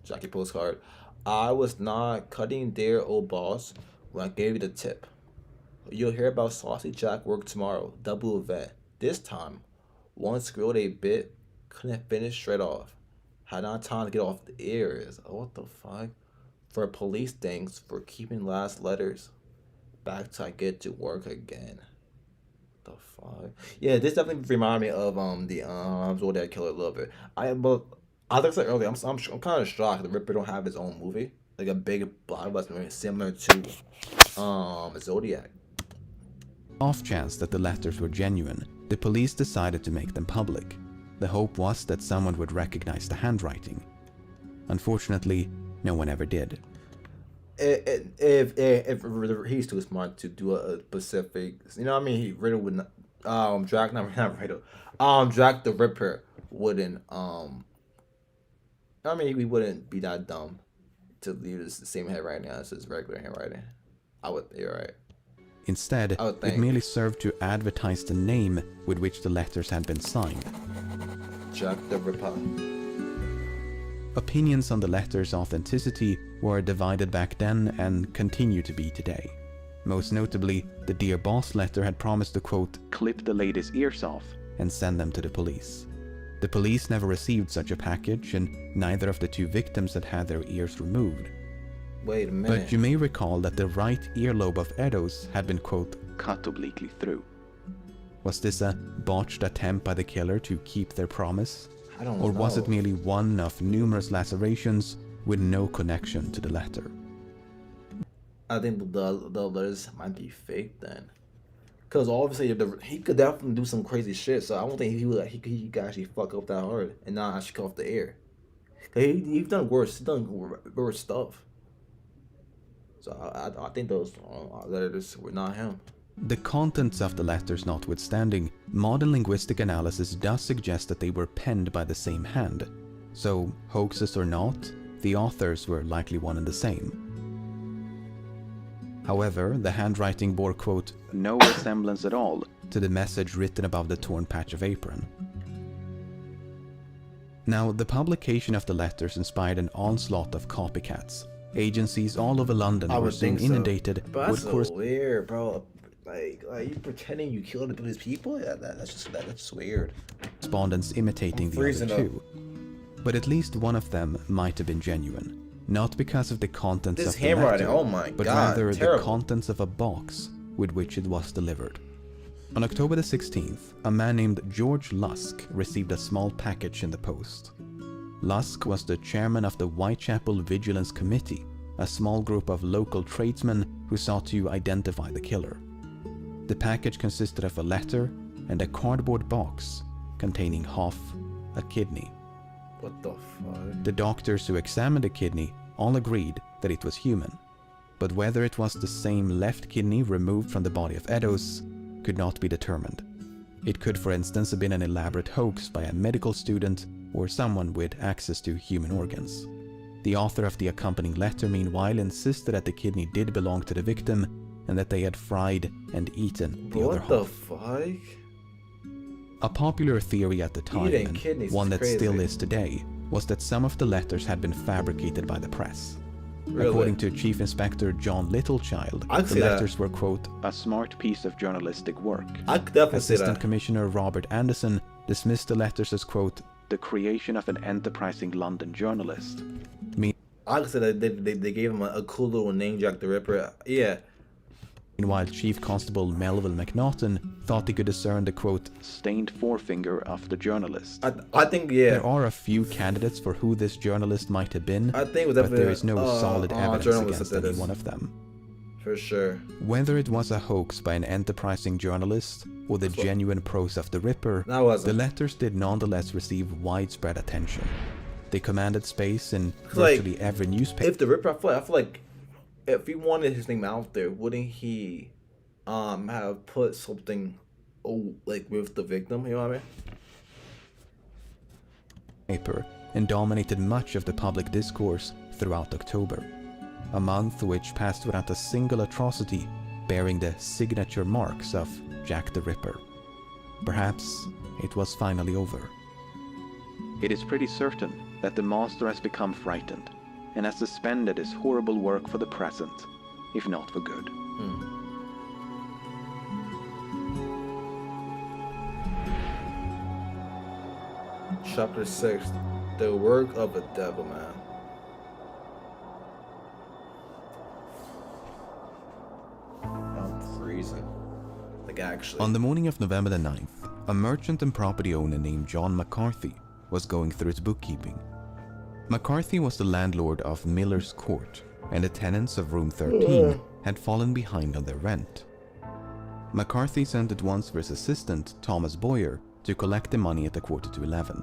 Jackie postcard. I was not cutting their old boss when I gave you the tip. You'll hear about Saucy Jack work tomorrow. Double event. This time, one squirrel they bit couldn't finish straight off. Had not time to get off the ears. Oh, what the fuck? For police things, for keeping last letters. Back till I get to work again. The fuck? Yeah, this definitely reminded me of the Zodiac Killer a little bit. Like I said earlier, I'm kind of shocked the Ripper don't have his own movie, like a big blockbuster similar to Zodiac. Off chance that the letters were genuine, the police decided to make them public. The hope was that someone would recognize the handwriting. Unfortunately, no one ever did. If he's too smart to do a specific, you know what I mean? He Riddle would not, Jack the Ripper wouldn't I mean, he wouldn't be that dumb to use the same handwriting as his regular handwriting. You're right. Instead, it merely served to advertise the name with which the letters had been signed. Jack the Ripper. Opinions on the letters' authenticity were divided back then and continue to be today. Most notably, the Dear Boss letter had promised to, quote, clip the lady's ears off and send them to the police. The police never received such a package, and neither of the 2 victims had had their ears removed. Wait a minute. But you may recall that the right earlobe of Eddowes had been, quote, cut obliquely through. Was this a botched attempt by the killer to keep their promise? I don't know. Or was it merely one of numerous lacerations with no connection to the letter? I think the letters might be fake then. Because obviously he could definitely do some crazy shit, so I don't think he could actually fuck up that hard and not actually cut off the air. He's done worse stuff. So I think those letters were not him. The contents of the letters notwithstanding, modern linguistic analysis does suggest that they were penned by the same hand. So, hoaxes or not, the authors were likely one and the same. However, the handwriting bore, quote, no resemblance at all to the message written above the torn patch of apron. Now, the publication of the letters inspired an onslaught of copycats. Agencies all over London were soon inundated with weird, bro. Like you pretending you killed these people? Yeah, that's just weird. Respondents imitating the other freezing up. two. But at least one of them might have been genuine. Not because of the contents This of the handwriting, letter, oh my but God, rather terrible. the contents of a box with which it was delivered. On October the 16th, a man named George Lusk received a small package in the post. Lusk was the chairman of the Whitechapel Vigilance Committee, a small group of local tradesmen who sought to identify the killer. The package consisted of a letter and a cardboard box containing half a kidney. What the fuck? The doctors who examined the kidney all agreed that it was human, but whether it was the same left kidney removed from the body of Eddowes could not be determined. It could, for instance, have been an elaborate hoax by a medical student or someone with access to human organs. The author of the accompanying letter, meanwhile, insisted that the kidney did belong to the victim and that they had fried and eaten the other What the half. fuck? A popular theory at the time, Eating and kidneys one is that crazy. still is today, was that some of the letters had been fabricated by the press. Really? According to Chief Inspector John Littlechild, I can the see that. letters were, quote, a smart piece of journalistic work. I could definitely see Assistant that. Commissioner Robert Anderson dismissed the letters as, quote, the creation of an enterprising London journalist. I could say that they gave him a cool little name, Jack the Ripper. Yeah. Meanwhile, Chief Constable Melville McNaughton thought he could discern the, quote, stained forefinger of the journalist. I think, yeah. There are a few candidates for who this journalist might have been, I think it was but definitely there is no solid evidence journalist against that did any this. one of them. For sure. Whether it was a hoax by an enterprising journalist or the genuine prose of the Ripper, That wasn't. the letters did nonetheless receive widespread attention. They commanded space in Like, virtually every newspaper. If the Ripper, I feel like if he wanted his name out there, wouldn't he have put something like with the victim, you know what I mean? And dominated much of the public discourse throughout October, a month which passed without a single atrocity bearing the signature marks of Jack the Ripper. Perhaps it was finally over. It is pretty certain that the master has become frightened and has suspended his horrible work for the present, if not for good. Chapter 6, The Work of a Devil Man. I'm freezing. Like, actually. On the morning of November the 9th, a merchant and property owner named John McCarthy was going through his bookkeeping. McCarthy was the landlord of Miller's Court, and the tenants of room 13 had fallen behind on their rent. McCarthy sent at once for his assistant, Thomas Boyer, to collect the money at 11:15.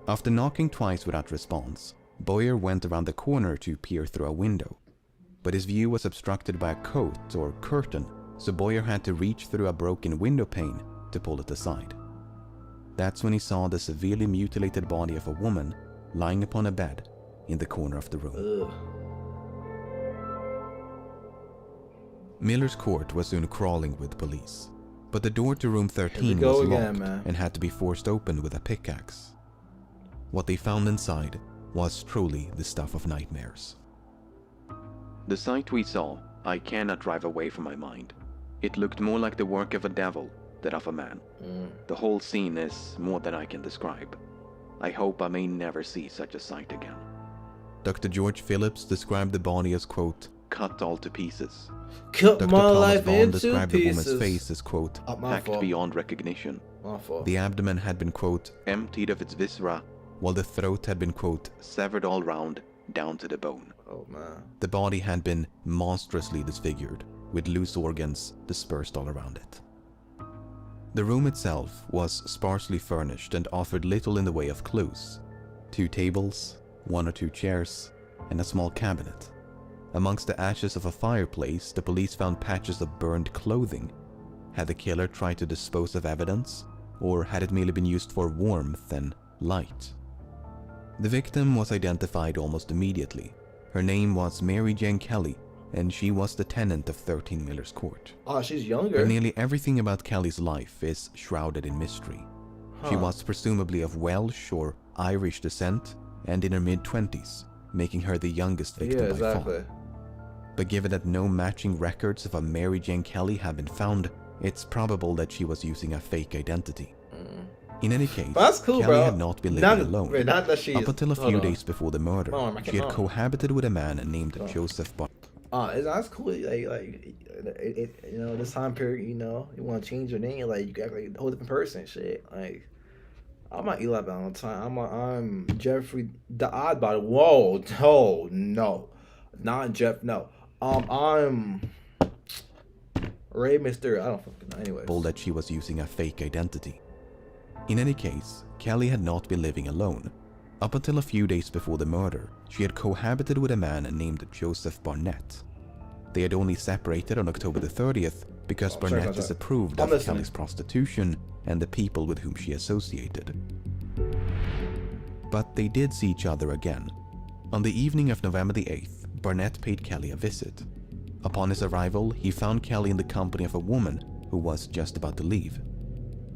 After knocking twice without response, Boyer went around the corner to peer through a window, but his view was obstructed by a coat or curtain, so Boyer had to reach through a broken window pane to pull it aside. That's when he saw the severely mutilated body of a woman lying upon a bed in the corner of the room. Ugh. Miller's Court was soon crawling with police, but the door to room 13 go was again, locked man. and had to be forced open with a pickaxe. What they found inside was truly the stuff of nightmares. The sight we saw, I cannot drive away from my mind. It looked more like the work of a devil than of a man. The whole scene is more than I can describe. I hope I may never see such a sight again. Dr. George Phillips described the body as, quote, cut all to pieces. Cut Dr. my Thomas life Bond into described the woman's pieces. face as, quote, My hacked fault. beyond recognition. My fault. The abdomen had been, quote, emptied of its viscera, while the throat had been, quote, severed all round, down to the bone. Oh, man. The body had been monstrously disfigured, with loose organs dispersed all around it. The room itself was sparsely furnished and offered little in the way of clues. 2 tables, 1 or 2 chairs, and a small cabinet. Amongst the ashes of a fireplace, the police found patches of burned clothing. Had the killer tried to dispose of evidence, or had it merely been used for warmth and light? The victim was identified almost immediately. Her name was Mary Jane Kelly, and she was the tenant of 13 Miller's Court. Oh, she's But younger. nearly everything about Kelly's life is shrouded in mystery. She was presumably of Welsh or Irish descent and in her mid-20s, making her the youngest victim Yeah, by exactly. far. But given that no matching records of a Mary Jane Kelly have been found, it's probable that she was using a fake identity. In any case, That's cool, Kelly bro. had not been living alone. Wait, not that she's... Up until a hold few on. days before the murder, Hold on, she had cohabited with a man named Joseph Barnett. That's cool. You know, this time period, you know, you want to change your name, like you got like a whole different person, shit. Like, I'm not Eli Valentine. I'm Jeffrey the Oddbody. Whoa, oh no, not Jeff. No, I'm Ray Mysterio. I don't fucking know. Anyway, That she was using a fake identity. In any case, Kelly had not been living alone. Up until a few days before the murder, she had cohabited with a man named Joseph Barnett. They had only separated on October the 30th because Barnett disapproved of Kelly's prostitution and the people with whom she associated. But they did see each other again. On the evening of November the 8th, Barnett paid Kelly a visit. Upon his arrival, he found Kelly in the company of a woman who was just about to leave.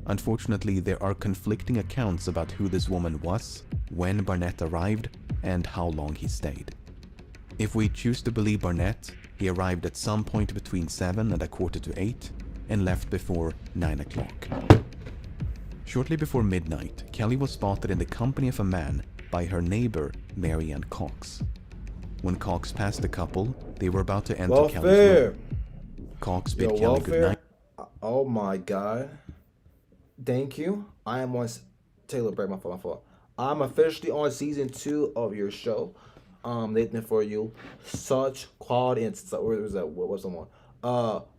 Unfortunately, there are conflicting accounts about who this woman was, when Barnett arrived, and how long he stayed. If we choose to believe Barnett, he arrived at some point between 7 and a quarter to 8 and left before 9 o'clock. Shortly before midnight, Kelly was spotted in the company of a man by her neighbor, Mary Ann Cox. When Cox passed the couple, they were about to enter Kelly's room. Cox bid Kelly goodnight. Oh my god. Thank you. I am on Taylor Break, my fault. I'm officially on season 2 of your show. Nathan, for you, such quality and where was that? What was someone?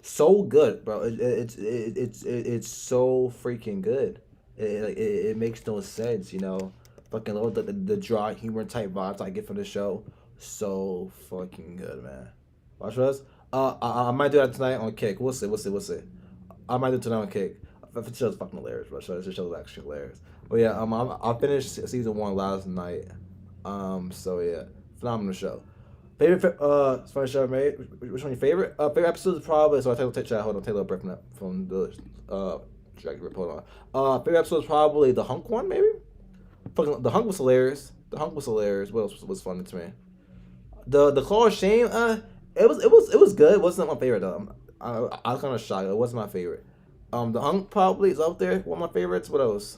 So good, bro. It's so freaking good. It makes no sense, you know. Fucking love the dry humor type vibes I get from the show. So fucking good, man. Watch this. I might do that tonight on Kick. We'll see. I might do it tonight on Kick. The show's fucking hilarious, bro. The show's actually hilarious. But yeah, I finished season 1 last night. So yeah, phenomenal show. Favorite funny show I made. Which one your favorite? Favorite episode is probably Taylor Brick from the hold on. Favorite episode is probably the Hunk one, maybe. Fucking the Hunk was hilarious. What else was funny to me? The Claw of Shame. It was good. It wasn't my favorite though. I was kind of shocked. It wasn't my favorite. The Hunk probably is up there. One of my favorites. What else?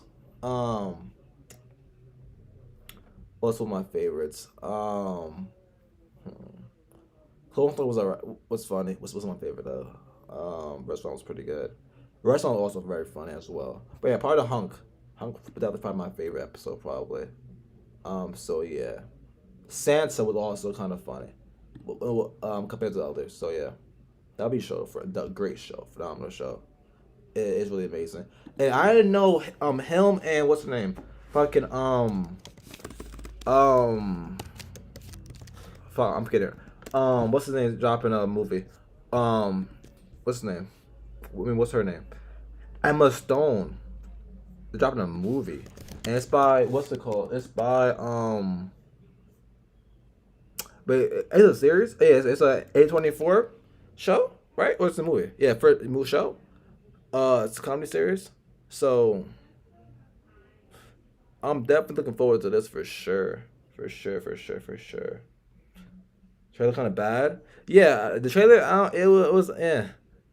What's one of my favorites? Clone Throw was alright. Was funny. Was my favorite though. Restaurant was pretty good. Restaurant was also very funny as well. But yeah, part of Hunk. Hunk that was probably my favorite episode probably. So yeah, Sansa was also kind of funny. Compared to the others. So yeah, that'll be a show for a great show, phenomenal show. It's really amazing. And I didn't know him and what's the name? Fucking fuck, I'm kidding. What's his name? Dropping a movie. What's his name? I mean, what's her name? Emma Stone. They're dropping a movie, and it's by what's it called? It's by but it's a series. Yeah, it's a A24 show, right? Or it's a movie? Yeah, for a movie show. It's a comedy series, so I'm definitely looking forward to this for sure. Trailer kind of bad. Yeah, the trailer. It was.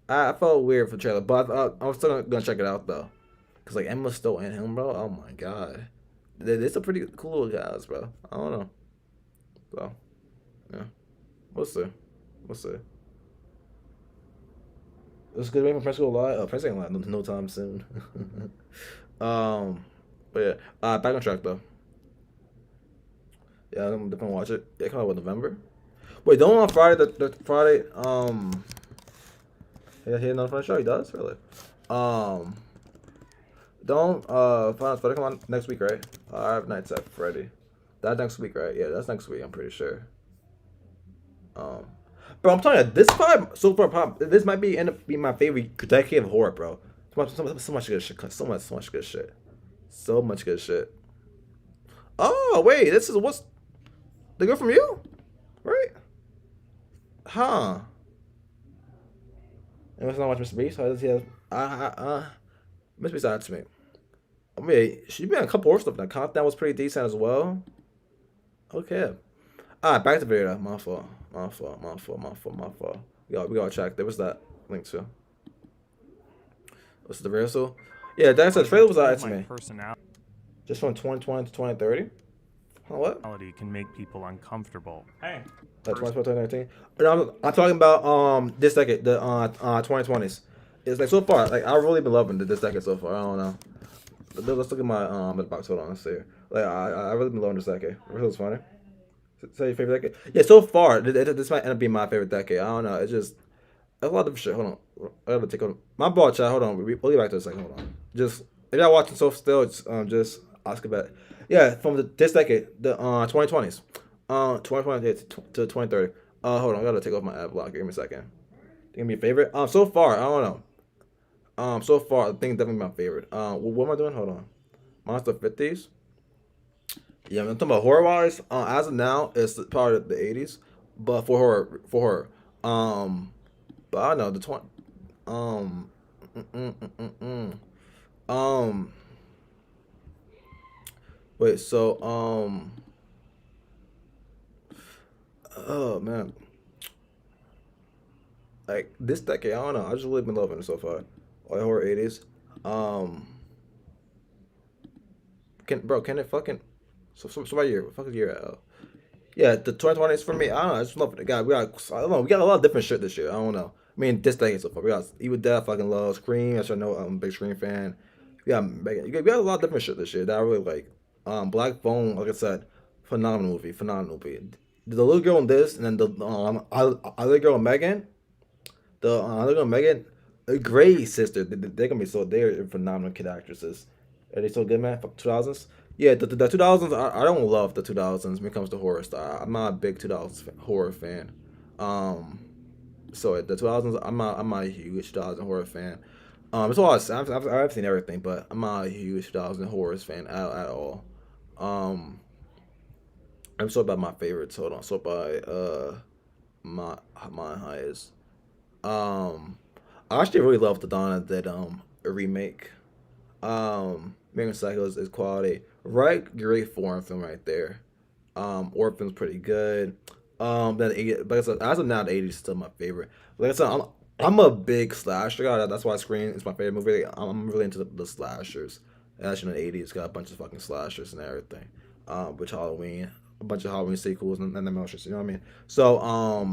I felt weird for the trailer, but I'm still gonna check it out though, cause like Emma Stone and him, bro. Oh my god, it's a pretty cool little guys, bro. I don't know. So, yeah, we'll see. It's good. Waiting for Prince to go live. Prince ain't live no time soon. But yeah, back on track though. Yeah, I'm definitely watch it. Yeah, come out with November. Wait, don't on Friday the Friday. Yeah, he another show. He does really. Don't Final Friday come on next week, right? I have Nights at Freddy. That's next week, right? Yeah, that's next week. I'm pretty sure. Bro, I'm telling you, this this might end up being my favorite decade of horror, bro. So much good shit. So much good shit. So much good shit. Oh wait, this is what's the girl from You, right? Huh. And let's not watch Mr. Beast. How does he have? Mr. Beast, to me. I mean, she's been in a couple horror stuff now. Countdown was pretty decent as well. Okay. Alright, back to the video. My fault. We gotta check. There was that link too. What's the rehearsal? Yeah, that's the trailer was alright to me. Personality Just from 2020 to 2030. Huh, what? can make people uncomfortable. Hey. 2020 2019. I'm talking about this decade, the 2020s. It's like so far, like I've really been loving this decade so far. I don't know. Let's look at my box. Hold on, let's see. Like I really been loving this decade. It was funny. Say your favorite decade? Yeah, so far this might end up being my favorite decade. I don't know. It's just a lot of shit. Hold on, I gotta take on my ball chat. Hold on, we'll get back to a second. Hold on. Just if y'all watching so still, it's just ask about it. Yeah, from this decade, the 2020s, 2020 to 2030. Hold on, I gotta take off my ad block. Give me a second. Give me a favorite. So far, I don't know. So far, I think definitely my favorite. What am I doing? Hold on. Mine's the 50s. Yeah, I'm talking about horror wise. As of now, it's part of the 80s, but for horror. But I don't know the 20. Wait. So oh man. Like this decade, I don't know. I just really been loving it so far. All the horror 80s. Can it fucking so what year? What fucking year? Yeah, the 2020s for me. I don't know. I just love it. We got I don't know. We got a lot of different shit this year. I don't know. I mean, this decade so far. We got Evil Dead. Fucking love Scream. I know I'm a big Scream fan. We got Megan. We got a lot of different shit this year that I really like. Black Phone. Like I said, phenomenal movie. The little girl in this, and then the other girl Megan. The other girl Megan. A great sister. They're gonna be they're phenomenal kid actresses. Are they so good, man? For 2000s? Yeah, the 2000s. I don't love the 2000s when it comes to horror style. I'm not a big 2000s horror fan. So the 2000s, I'm not a huge 2000 horror fan. It's a lot. I've seen everything, but I'm not a huge 2000 horror fan at all. I'm so about my favorites. Hold on. So by my highest. I actually really love the Dawn of the Dead remake. American Psycho is quality. Right, great foreign film right there. Orphan's pretty good. Then but as of now, the 80s is still my favorite. Like I said, I'm a big slasher guy. That's why Scream is my favorite movie. I'm really into the slashers. Actually, in the 80s, got a bunch of fucking slashers and everything. Which Halloween, a bunch of Halloween sequels and the motions. You know what I mean? So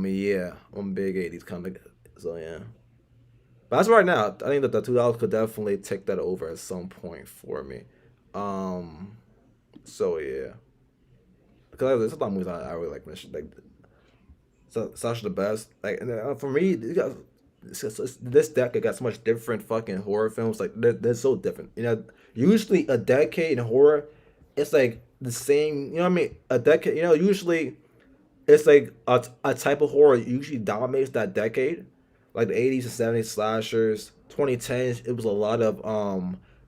yeah, I'm a big 80s kind of. So yeah. But as of right now, I think that the 2000s could definitely take that over at some point for me. So yeah, because there's a lot of movies I really like. Like, so Sasha the best. Like, and for me, this decade got so much different fucking horror films. Like, they're so different. You know, usually a decade in horror, it's like the same. You know what I mean? A decade. You know, usually it's like a type of horror usually dominates that decade. Like the 80s and 70s slashers, 2010s, it was a lot of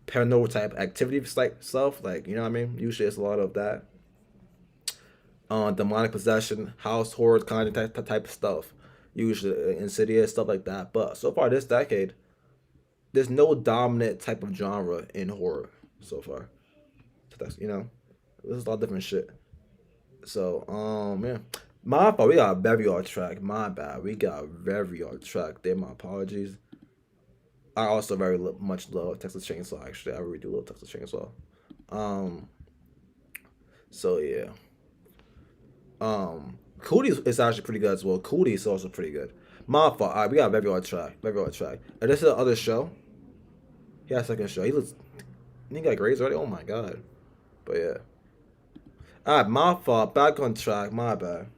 paranormal type activity like stuff. Like, you know what I mean? Usually it's a lot of that. Demonic possession, house horror kind of type of stuff. Usually Insidious, stuff like that. But so far this decade, there's no dominant type of genre in horror so far. So that's, you know, there's a lot of different shit. So, yeah. My fault, we got very off track. My bad. We got very off track there. My apologies. I also very much love Texas Chainsaw, actually. I really do love Texas Chainsaw. So, yeah. Cootie is actually pretty good as well. Cootie is also pretty good. My fault. Alright, we got very off track. Very off track. And this is the other show. Yeah, second show. He got grades already? Oh my god. But yeah. Alright, my fault. Back on track. My bad.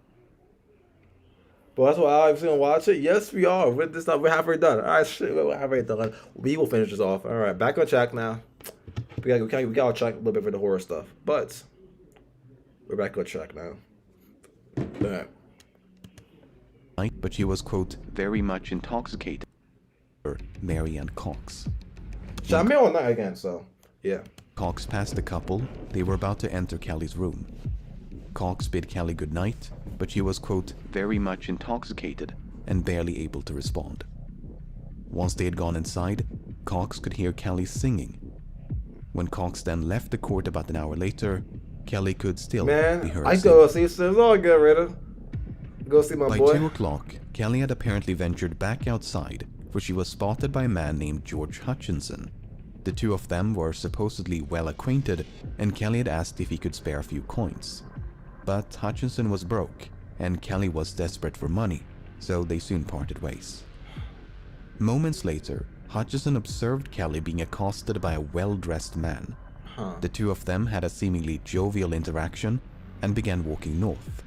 But that's why I was gonna watch it. Yes, we are. We're halfway done. All right, shit, we're halfway done. We will finish this off. All right, back on track now. We got on track a little bit for the horror stuff, but we're back on track now. All right. But she was, quote, very much intoxicated. Mary Ann Cox. So I'm here all night again, so yeah. Cox passed the couple. They were about to enter Callie's room. Cox bid Callie goodnight, but she was, quote, very much intoxicated and barely able to respond. Once they had gone inside, Cox could hear Callie singing. When Cox then left the court about an hour later, Kelly could still be Man, heard I singing. go see it's all good, Ritter. Go see my By boy. 2 o'clock, Kelly had apparently ventured back outside, where she was spotted by a man named George Hutchinson. The two of them were supposedly well acquainted, and Kelly had asked if he could spare a few coins. But Hutchinson was broke, and Kelly was desperate for money, so they soon parted ways. Moments later, Hutchinson observed Kelly being accosted by a well-dressed man. The two of them had a seemingly jovial interaction and began walking north.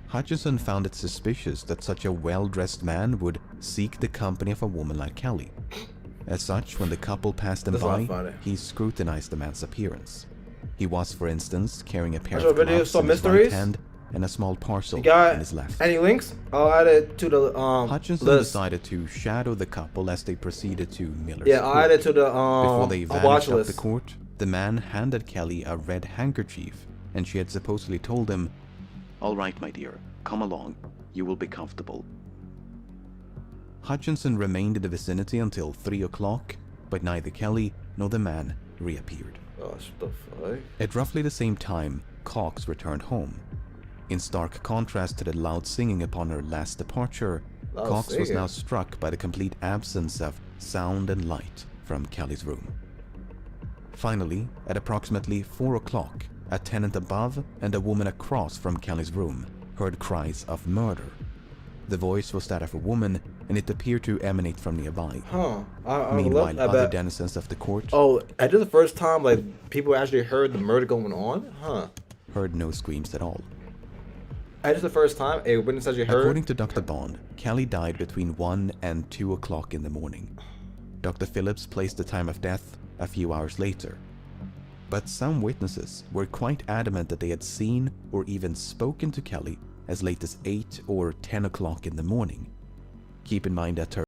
Hutchinson found it suspicious that such a well-dressed man would seek the company of a woman like Kelly. As such, when the couple passed them That's not by, funny. he scrutinized the man's appearance. He was, for instance, carrying a pair Watch of our videos, gloves some in his right mysteries. hand and a small parcel You got in his left. any links? I'll add it to the Hutchinson list. decided to shadow the couple as they proceeded to Miller's Yeah, I'll Court. add it to the Before they watch vanished up list. the court, the man handed Kelly a red handkerchief, and she had supposedly told him, "All right, my dear, come along. You will be comfortable." Hutchinson remained in the vicinity until 3 o'clock, but neither Kelly nor the man reappeared. Gosh, what the fuck? At roughly the same time, Cox returned home. In stark contrast to the loud singing upon her last departure, Loud Cox was singing? now struck by the complete absence of sound and light from Kelly's room. Finally, at approximately 4 o'clock, a tenant above and a woman across from Kelly's room heard cries of murder. The voice was that of a woman, and it appeared to emanate from nearby. Huh. I Meanwhile, love other that. denizens of the court Oh, is this the first time like people actually heard the murder going on? Huh. heard no screams at all. Is this the first time a witness actually heard? According to Dr. Bond, Kelly died between 1 and 2 o'clock in the morning. Dr. Phillips placed the time of death a few hours later. But some witnesses were quite adamant that they had seen or even spoken to Kelly as late as 8 or 10 o'clock in the morning. Keep in mind that her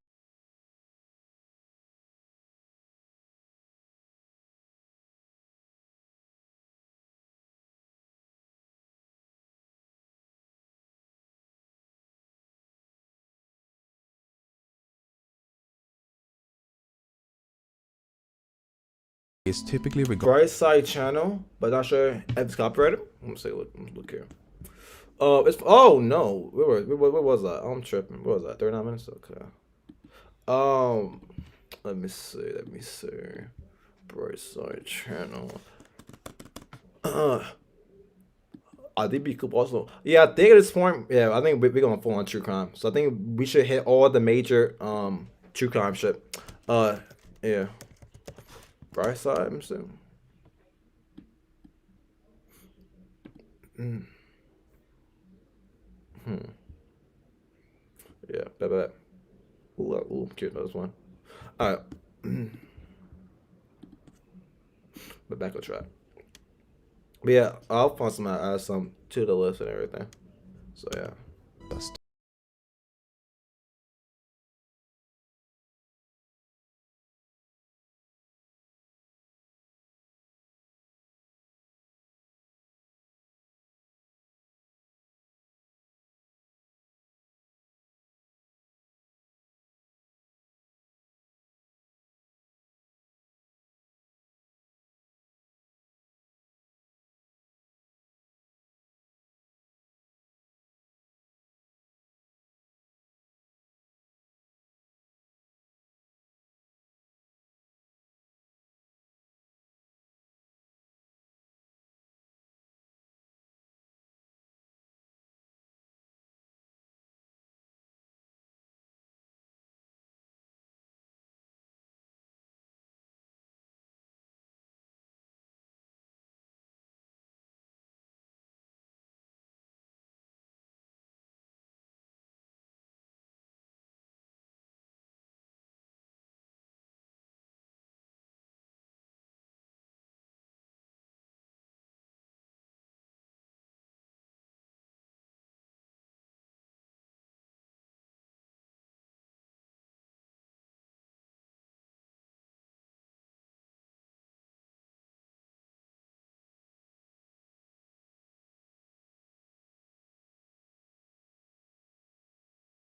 is typically regarded Bright Side Channel, but not sure if it's copyrighted. Let me see. Look here. It's no. Where was that? I'm tripping. What was that? 39 minutes. Okay. Let me see. Bright Side Channel. I think we could also. Yeah, I think at this point, yeah, I think we're gonna fall on true crime. So I think we should hit all the major true crime shit. Yeah. Bright Side, I'm saying. Yeah, bet. Ooh, cute, this one. Alright. But back on track. But yeah, I'll find some to the list and everything. So yeah. dust.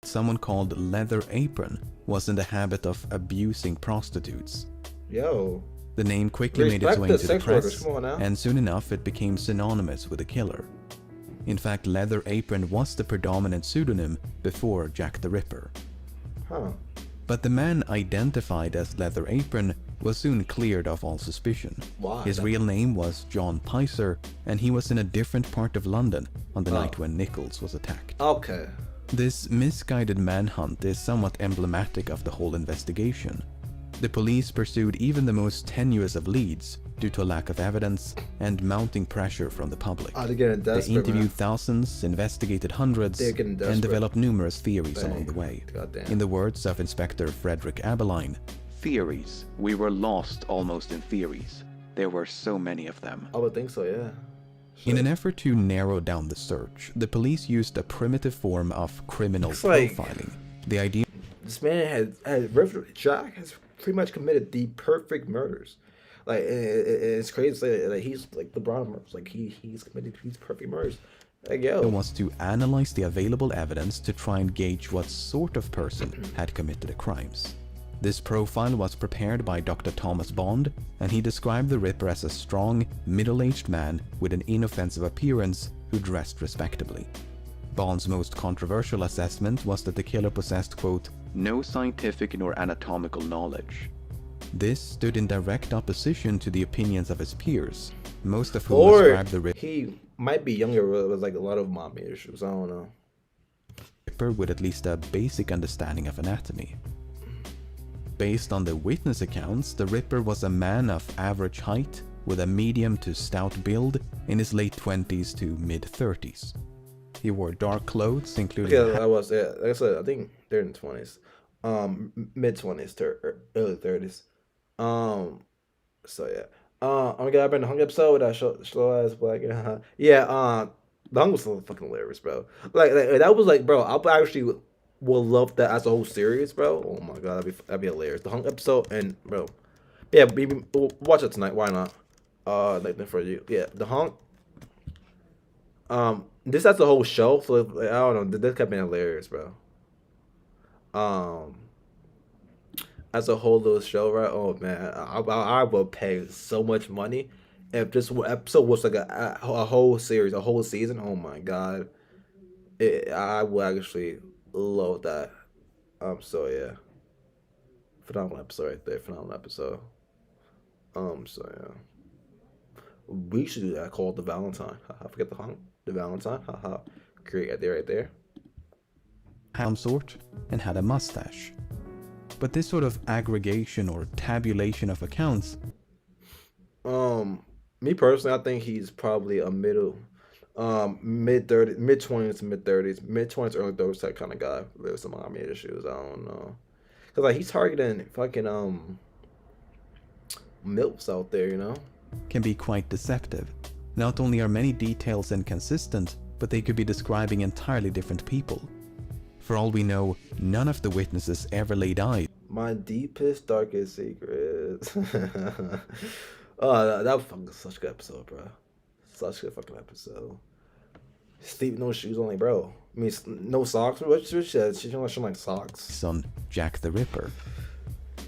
Someone called Leather Apron was in the habit of abusing prostitutes. Yo. The name quickly made its Respect way the into the sex workers, press, come on now. and soon enough it became synonymous with the killer. In fact, Leather Apron was the predominant pseudonym before Jack the Ripper. Huh. But the man identified as Leather Apron was soon cleared of all suspicion. Why? His real name was John Picer, and he was in a different part of London on the night when Nichols was attacked. Okay. This misguided manhunt is somewhat emblematic of the whole investigation. The police pursued even the most tenuous of leads due to a lack of evidence and mounting pressure from the public. They're getting They desperate, interviewed man. thousands, investigated hundreds, They're getting and desperate. developed numerous theories Dang. along the way. Goddamn. In the words of Inspector Frederick Abeline, "Theories. We were lost almost in theories. There were so many of them." I would think so, yeah. In an effort to narrow down the search, the police used a primitive form of criminal It's like- profiling. The idea This man Jack has pretty much committed the perfect murders. Like it's crazy to say that he's like LeBron murders. Like he's committed these perfect murders. Like yo, was to analyze the available evidence to try and gauge what sort of person had committed the crimes. This profile was prepared by Dr. Thomas Bond, and he described the Ripper as a strong, middle-aged man with an inoffensive appearance who dressed respectably. Bond's most controversial assessment was that the killer possessed, quote, "no scientific nor anatomical knowledge." This stood in direct opposition to the opinions of his peers, most of whom or ascribed the he might be younger with like a lot of mommy issues. I don't know. Ripper with at least a basic understanding of anatomy. Based on the witness accounts, the Ripper was a man of average height with a medium to stout build in his late 20s to mid-30s. He wore dark clothes, including Yeah, a hat I was. Yeah, like I said, I think they're in the 20s, mid-20s to early 30s. So yeah. I'm gonna get up in the Hung episode with that slow ass black. Yeah. The Hung was so fucking hilarious, bro. Like that was like, bro. I actually would love that as a whole series, bro. Oh my god, that'd be hilarious. The Hung episode and bro, yeah, we'll watch it tonight. Why not? Like for you, yeah. The Hung. This as a whole show, so like, I don't know. This kept being hilarious, bro. As a whole little show, right? Oh man, I would pay so much money if this episode was like a whole series, a whole season. Oh my god, I would actually love that. So yeah, phenomenal episode right there. Phenomenal episode. So yeah, we should do that called the Valentine. I forget the Hung. The Valentine, haha. Great idea right there. some sort and had a mustache. But this sort of aggregation or tabulation of accounts Me personally, I think he's probably a mid 30s, mid 20s to mid 30s, mid 20s, early 30s type kind of guy with some mommy issues. I don't know, cause like he's targeting fucking milfs out there, you know. can be quite deceptive. Not only are many details inconsistent, but they could be describing entirely different people. For all we know, none of the witnesses ever laid eyes My deepest, darkest secrets. Oh, that was fucking such a good episode, bro. Such a good fucking episode. Steve, no shoes on, like, bro. I mean, no socks. What she said? She's only showing like socks. on Jack the Ripper.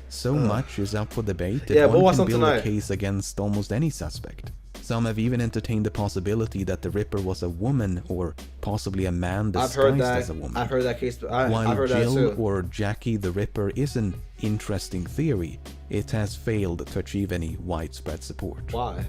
So much is up for debate that Yeah, we'll one watch can them build a tonight. case against almost any suspect. Some have even entertained the possibility that the Ripper was a woman or possibly a man I've heard disguised that. as a woman. I've heard that case. I've While heard that Jill too. or Jackie the Ripper is an interesting theory, it has failed to achieve any widespread support. Why?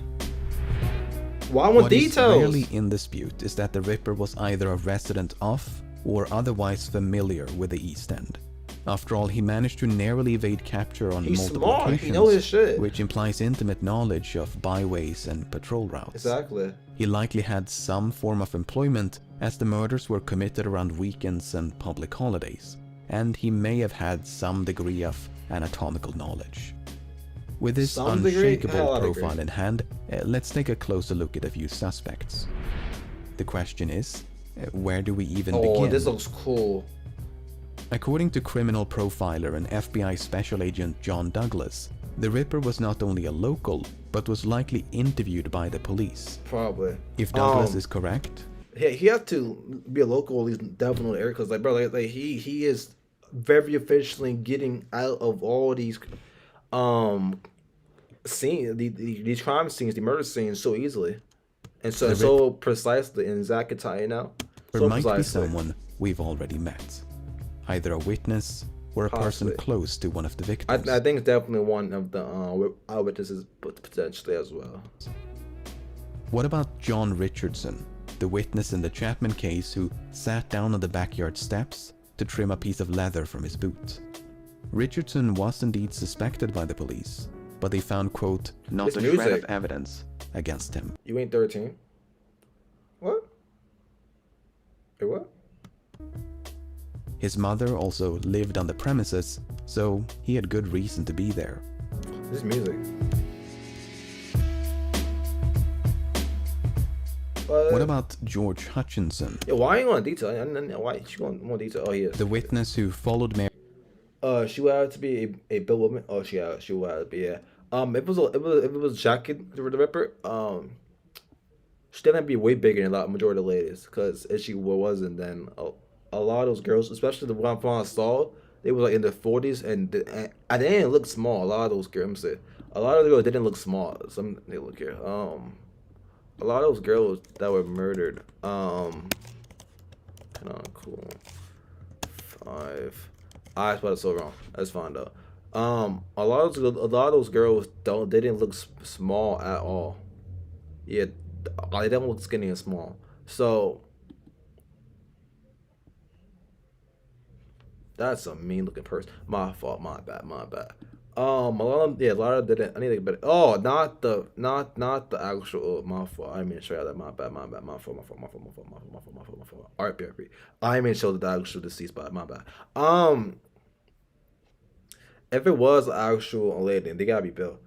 Why I want What is details? rarely in dispute is that the Ripper was either a resident of or otherwise familiar with the East End. After all, he managed to narrowly evade capture on He's multiple smart. He occasions, knows his shit. which implies intimate knowledge of byways and patrol routes. Exactly. He likely had some form of employment, as the murders were committed around weekends and public holidays, and he may have had some degree of anatomical knowledge. With this Some degree? unshakable Hell, I'd profile agree. in hand, let's take a closer look at a few suspects. The question is, where do we even Oh, begin? this looks cool. According to criminal profiler and FBI Special Agent John Douglas, the Ripper was not only a local, but was likely interviewed by the police. Probably. If Douglas is correct, He has to be a local, at least definitely in the area, because like, bro, like he is very efficiently getting out of all these these crime scenes, the murder scenes, so easily, and The so precisely and exact time, Ripper so might be precisely. someone we've already met, either a witness or a person Possibly. close to one of the victims. I think it's definitely one of the eyewitnesses potentially as well. What about John Richardson, the witness in the Chapman case who sat down on the backyard steps to trim a piece of leather from his boot? Richardson was indeed suspected by the police, but they found, quote, not It's a shred of music. evidence against him. You ain't 13. What? Wait, what? His mother also lived on the premises, so he had good reason to be there. This music. What about George Hutchinson, Yeah, why ain't going detail? Why she going more detail? Oh, yeah. the witness who followed Mary? She would have to be a built woman. Oh, she would have to be, yeah. If it was Jackie the Ripper, she definitely be way bigger than a lot majority of the ladies. Cause if she wasn't, then a lot of those girls, especially the one I saw, they were like in their 40s, and they didn't look small. A lot of those girls, a lot of the girls didn't look small. Some they look here. A lot of those girls that were murdered. Kind of cool. 5. I spelled it so wrong. That's fine though. A lot of those girls they didn't look small at all. Yeah, they don't look skinny and small. So that's a mean looking person. My fault. My bad. A lot of didn't. I need to get better. Oh, not the actual. My fault. I mean, show that. My bad. My fault. RP. I mean, show the actual deceased body. My bad. If it was an actual lady, they gotta be built.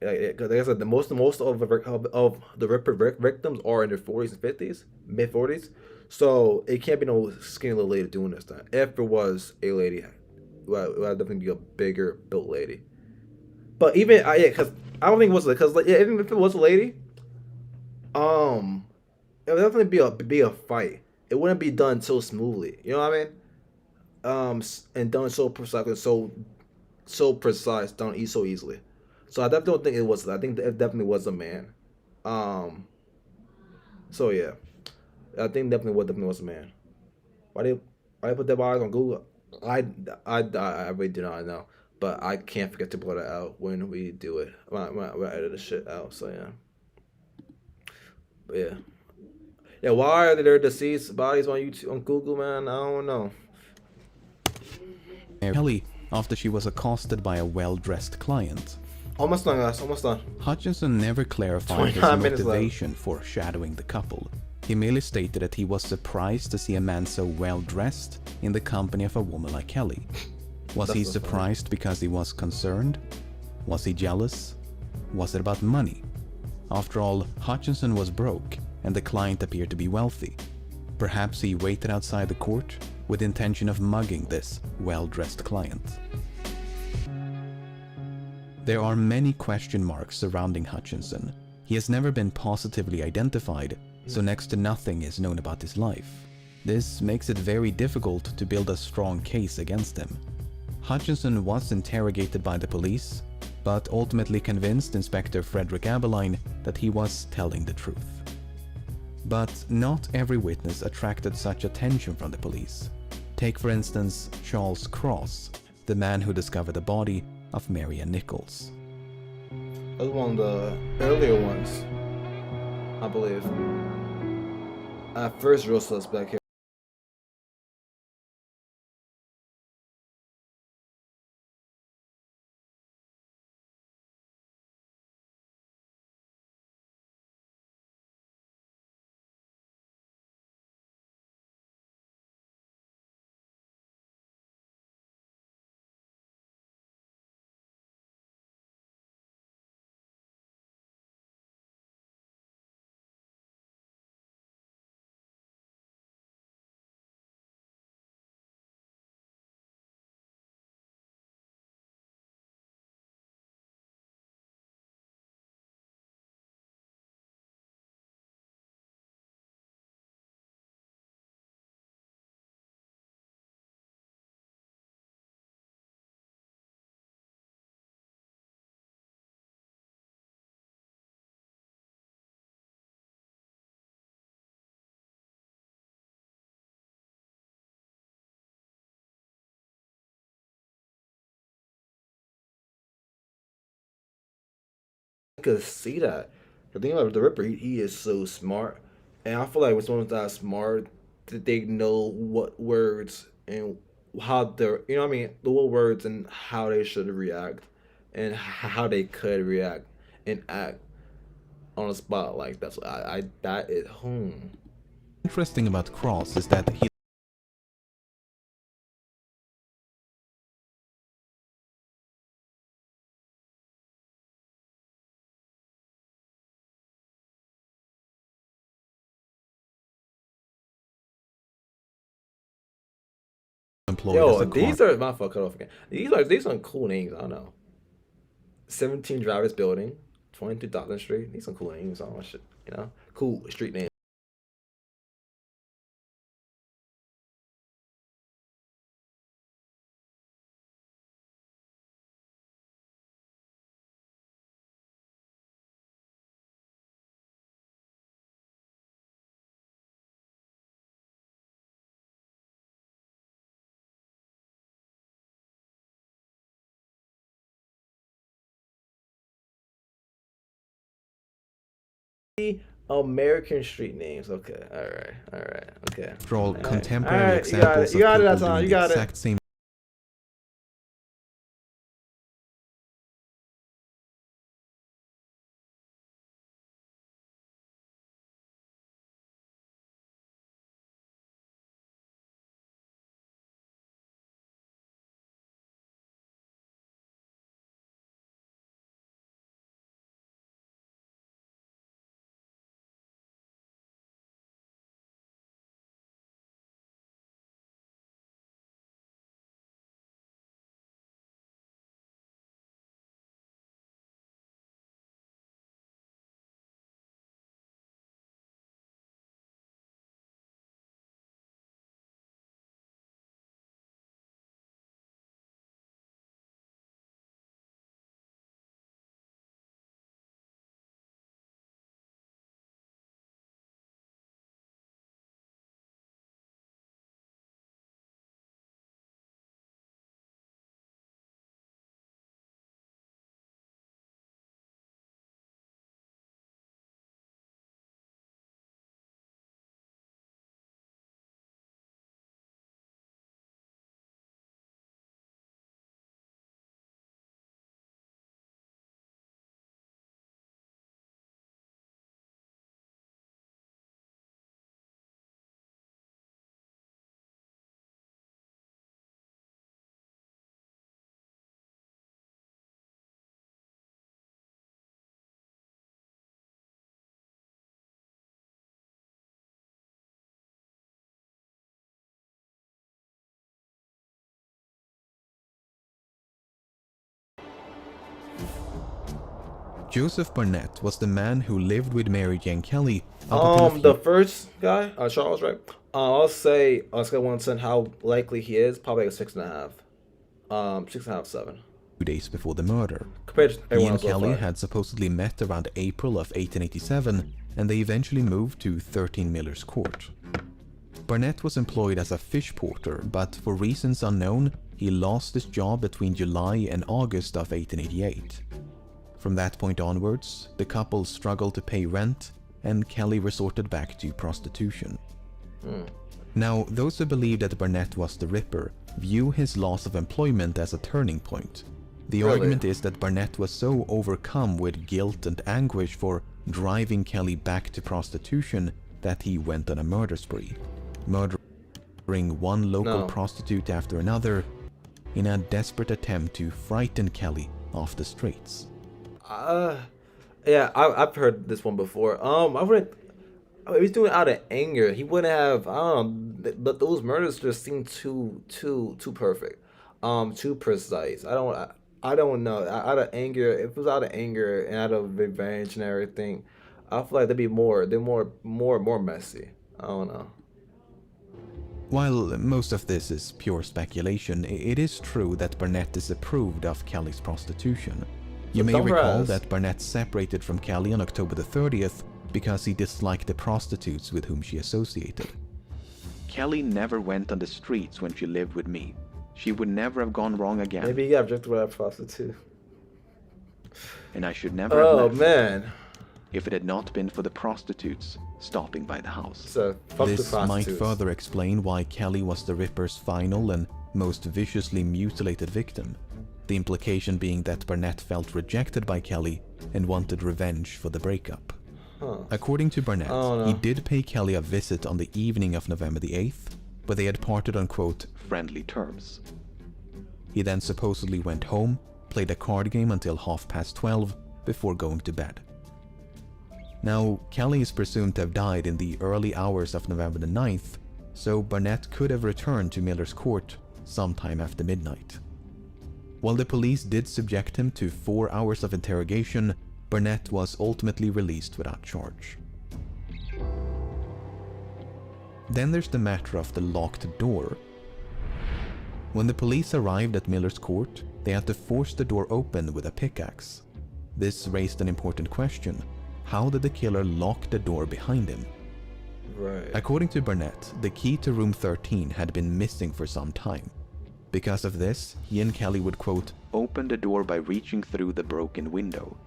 Like I said, the most of the Ripper victims are in their 40s and 50s, mid 40s. So it can't be no skinny little lady doing this thing. If it was a lady, it would definitely be a bigger built lady. But even because I don't think it was because even if it was a lady, it would definitely be a fight. It wouldn't be done so smoothly. You know what I mean? And done so precisely, so precise, done so easily. So I definitely don't think it was. I think it definitely was a man. So yeah, I think definitely was a man. Why they put their bodies on Google? I really do not know, but I can't forget to put it out when we do it. When I edit the shit out. So yeah, but yeah. Yeah, why are there deceased bodies on YouTube on Google, man? I don't know. Kelly after she was accosted by a well-dressed client. Almost done, guys. Almost done. Hutchinson never clarified his 29 minutes motivation for shadowing the couple. He merely stated that he was surprised to see a man so well-dressed in the company of a woman like Kelly. Was he surprised because he was concerned? Was he jealous? Was it about money? After all, Hutchinson was broke and the client appeared to be wealthy. Perhaps he waited outside the court with the intention of mugging this well-dressed client. There are many question marks surrounding Hutchinson. He has never been positively identified, so next to nothing is known about his life. This makes it very difficult to build a strong case against him. Hutchinson was interrogated by the police, but ultimately convinced Inspector Frederick Abeline that he was telling the truth. But not every witness attracted such attention from the police. Take for instance Charles Cross, the man who discovered the body of Marian Nichols. That was one of the earlier ones, I believe. First real suspect here. could see that. The thing about the Ripper, he is so smart, and I feel like when someone's that smart, that they know what words and how they're, you know what I mean, the what words and how they should react, and how they could react and act on the spot. Like that's what I that is Interesting about Cross is that he employed as Yo, a these are my fuck cut off again. These are cool names. I don't know. 17 Drivers Building, 22,000th Street. These some cool names. All that shit. You know, cool street names. American street names. Okay. All right. Okay. all All contemporary right. examples You got it. of That's people all. doing You the got it. exact same Joseph Barnett was the man who lived with Mary Jane Kelly up until The first guy, Charles, right? I'll say Oscar Wilson. How likely he is? Probably like a 6.5. 6.5, 7. 2 days before the murder. Compared to He everyone and else so Kelly far. had supposedly met around April of 1887, and they eventually moved to 13 Miller's Court. Barnett was employed as a fish porter, but for reasons unknown, he lost his job between July and August of 1888. From that point onwards, the couple struggled to pay rent, and Kelly resorted back to prostitution. Now, those who believe that Barnett was the Ripper view his loss of employment as a turning point. The Really? argument is that Barnett was so overcome with guilt and anguish for driving Kelly back to prostitution that he went on a murder spree, murdering one local No. prostitute after another in a desperate attempt to frighten Kelly off the streets. Yeah, I've heard this one before. I wouldn't. If he's doing it out of anger, he wouldn't have. I don't know. Those murders just seem too perfect, too precise. I don't know. Out of anger, if it was out of anger and out of revenge and everything, I feel like they'd be more. They're more messy. I don't know. While most of this is pure speculation, it is true that Barnett disapproved of Kelly's prostitution. You may recall that Barnett separated from Kelly on October the 30th because he disliked the prostitutes with whom she associated. Kelly never went on the streets when she lived with me. She would never have gone wrong again. Maybe he got rejected with that prostitute. and I should never have Oh left man. if it had not been for the prostitutes stopping by the house. So fuck the This might prostitutes. further explain why Kelly was the Ripper's final and most viciously mutilated victim, the implication being that Barnett felt rejected by Kelly and wanted revenge for the breakup. According to Barnett, Oh, no. he did pay Kelly a visit on the evening of November the 8th, but they had parted on quote, friendly terms. He then supposedly went home, played a card game until 12:30 before going to bed. Now, Kelly is presumed to have died in the early hours of November the 9th, so Barnett could have returned to Miller's Court sometime after midnight. While the police did subject him to 4 hours of interrogation, Barnett was ultimately released without charge. Then there's the matter of the locked door. When the police arrived at Miller's Court, they had to force the door open with a pickaxe. This raised an important question. How did the killer lock the door behind him? Right. According to Barnett, the key to room 13 had been missing for some time. Because of this, he and Kelly would quote, open the door by reaching through the broken window.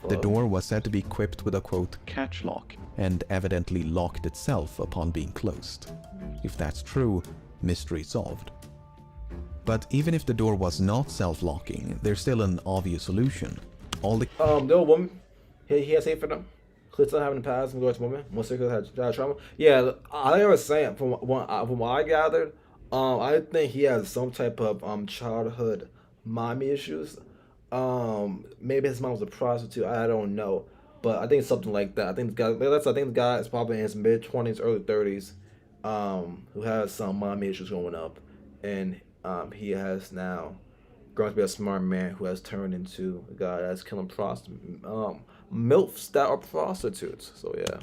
The door was said to be equipped with a quote, catch lock, and evidently locked itself upon being closed. If that's true, mystery solved. But even if the door was not self-locking, there's still an obvious solution. All the The old woman, he has hate for them. Could still having the past and go to woman. Most of had trauma. Yeah, I was saying from what I gathered, I think he has some type of childhood mommy issues. Maybe his mom was a prostitute. I don't know, but I think it's something like that. I think the guy is probably in his mid-20s, early 30s, who has some mommy issues growing up, and he has now grown to be a smart man who has turned into a guy that's killing MILFs that are prostitutes. So yeah.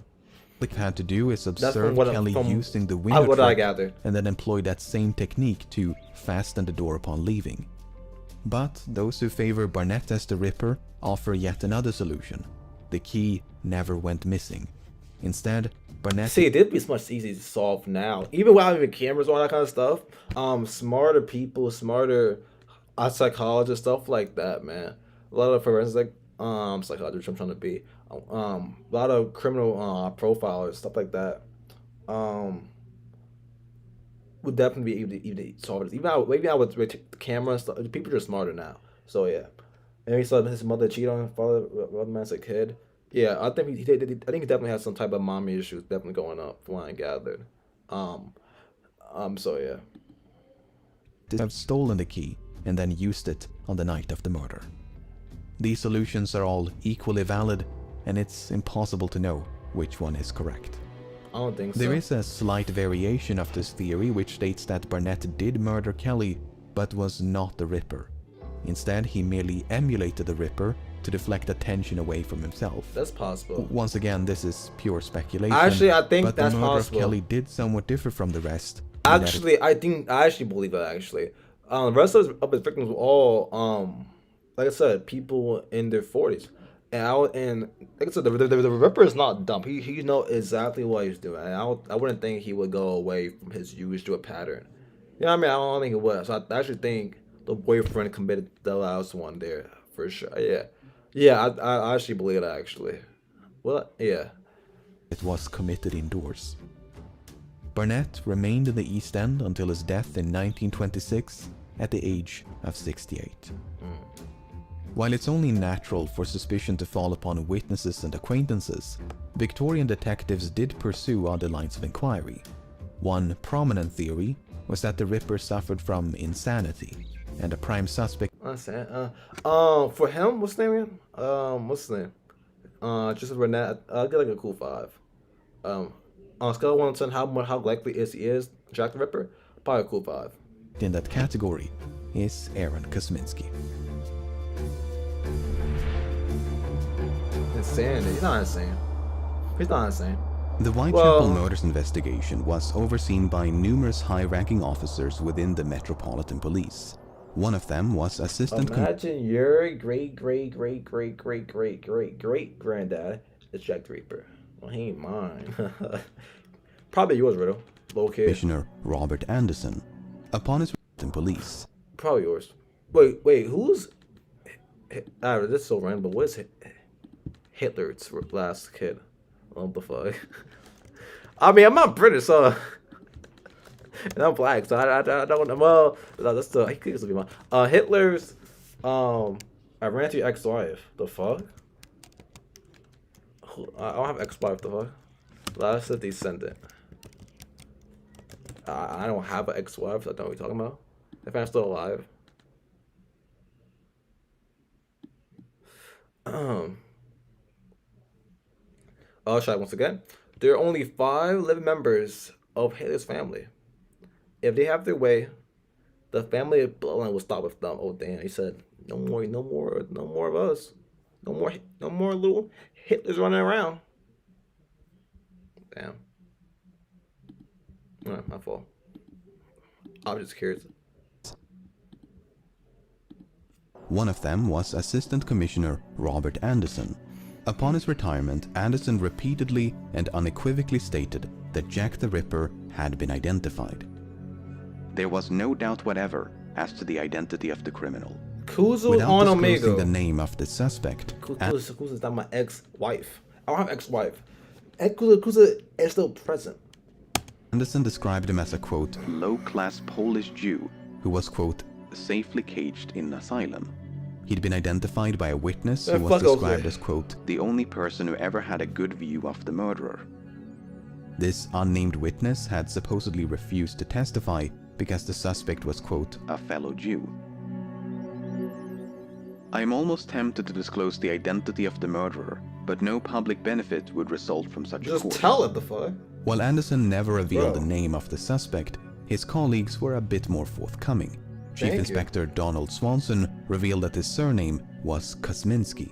Click had to do is from observe what I- Kelly from using the window what I trick gathered. and then employ that same technique to fasten the door upon leaving. But those who favor Barnett as the Ripper offer yet another solution. The key never went missing. Instead, Barnett... See, it'd be much easier to solve now. Even without even cameras and all that kind of stuff. Smarter people, smarter psychologists, stuff like that, man. A lot of forensic psychologists I'm trying to be. A lot of criminal profilers, stuff like that. Would definitely be able to solve it. Maybe I would take the camera and stuff. People are smarter now. So yeah. And he saw his mother cheat on his father as a kid. Yeah, I think he definitely has some type of mommy issues definitely going up from what I gathered. So yeah. have stolen the key and then used it on the night of the murder. These solutions are all equally valid, and it's impossible to know which one is correct. I don't think so. There is a slight variation of this theory which states that Barnett did murder Kelly, but was not the Ripper. Instead, he merely emulated the Ripper to deflect attention away from himself. That's possible. Once again, this is pure speculation. Actually, I think but that's the murder possible. of Kelly did somewhat differ from the rest. in that it- Actually, I actually believe that. Actually, the rest of his victims were all, like I said, people in their 40s, and like I said, the Ripper is not dumb. He know exactly what he's doing. And I wouldn't think he would go away from his usual pattern. You know what I mean? I don't think it would. So I actually think the boyfriend committed the last one there for sure. Yeah. I actually believe that actually. Well, yeah. It was committed indoors. Barnett remained in the East End until his death in 1926 at the age of 68. While it's only natural for suspicion to fall upon witnesses and acquaintances, Victorian detectives did pursue other lines of inquiry. One prominent theory was that the Ripper suffered from insanity, and a prime suspect For him, what's his name again? What's his name? Joseph Barnett. I'll get like a cool 5. On a scale of 1 to 10, how likely he is Jack the Ripper? Probably a cool 5. in that category is Aaron Kosminski. Insane. He's not insane. He's not insane. The Whitechapel Well- murders investigation was overseen by numerous high-ranking officers within the Metropolitan Police. One of them was Assistant Imagine your great granddad is Jack the Reaper. Well, he ain't mine. Probably yours, Riddle. Little kid. Commissioner Robert Anderson. Upon his in police, Probably yours. Wait, who's This is so random, but what is Hitler's last kid? What the fuck? I mean, I'm not British, so and I'm black, so I don't know. Well, no, that's the he could be mine. Hitler's Iranti ex-wife. The fuck? I don't have ex-wife. The fuck? Last a descendant. I don't have an ex-wife. So I don't know what you're talking about. If I'm still alive. Oh, shall I once again? There are only 5 living members of Hitler's family. If they have their way, the family bloodline will stop with them. Oh damn! He said, "No more of us. No more little Hitlers running around." Damn. Alright, my fault. I was just curious. One of them was Assistant Commissioner Robert Anderson. Upon his retirement, Anderson repeatedly and unequivocally stated that Jack the Ripper had been identified. There was no doubt whatever as to the identity of the criminal. Kuzu Without on disclosing Omega. the name of the suspect, Kuzu's not my ex-wife. I don't have ex-wife. Kuzu is still present. Anderson described him as a, quote, low-class Polish Jew who was, quote, safely caged in an asylum. He'd been identified by a witness who was described as, quote, the only person who ever had a good view of the murderer. This unnamed witness had supposedly refused to testify because the suspect was, quote, a fellow Jew. I am almost tempted to disclose the identity of the murderer, but no public benefit would result from such a course. Just tell it, the fuck. While Anderson never revealed the name of the suspect, his colleagues were a bit more forthcoming. Chief Inspector Donald Swanson revealed that his surname was Kosminski.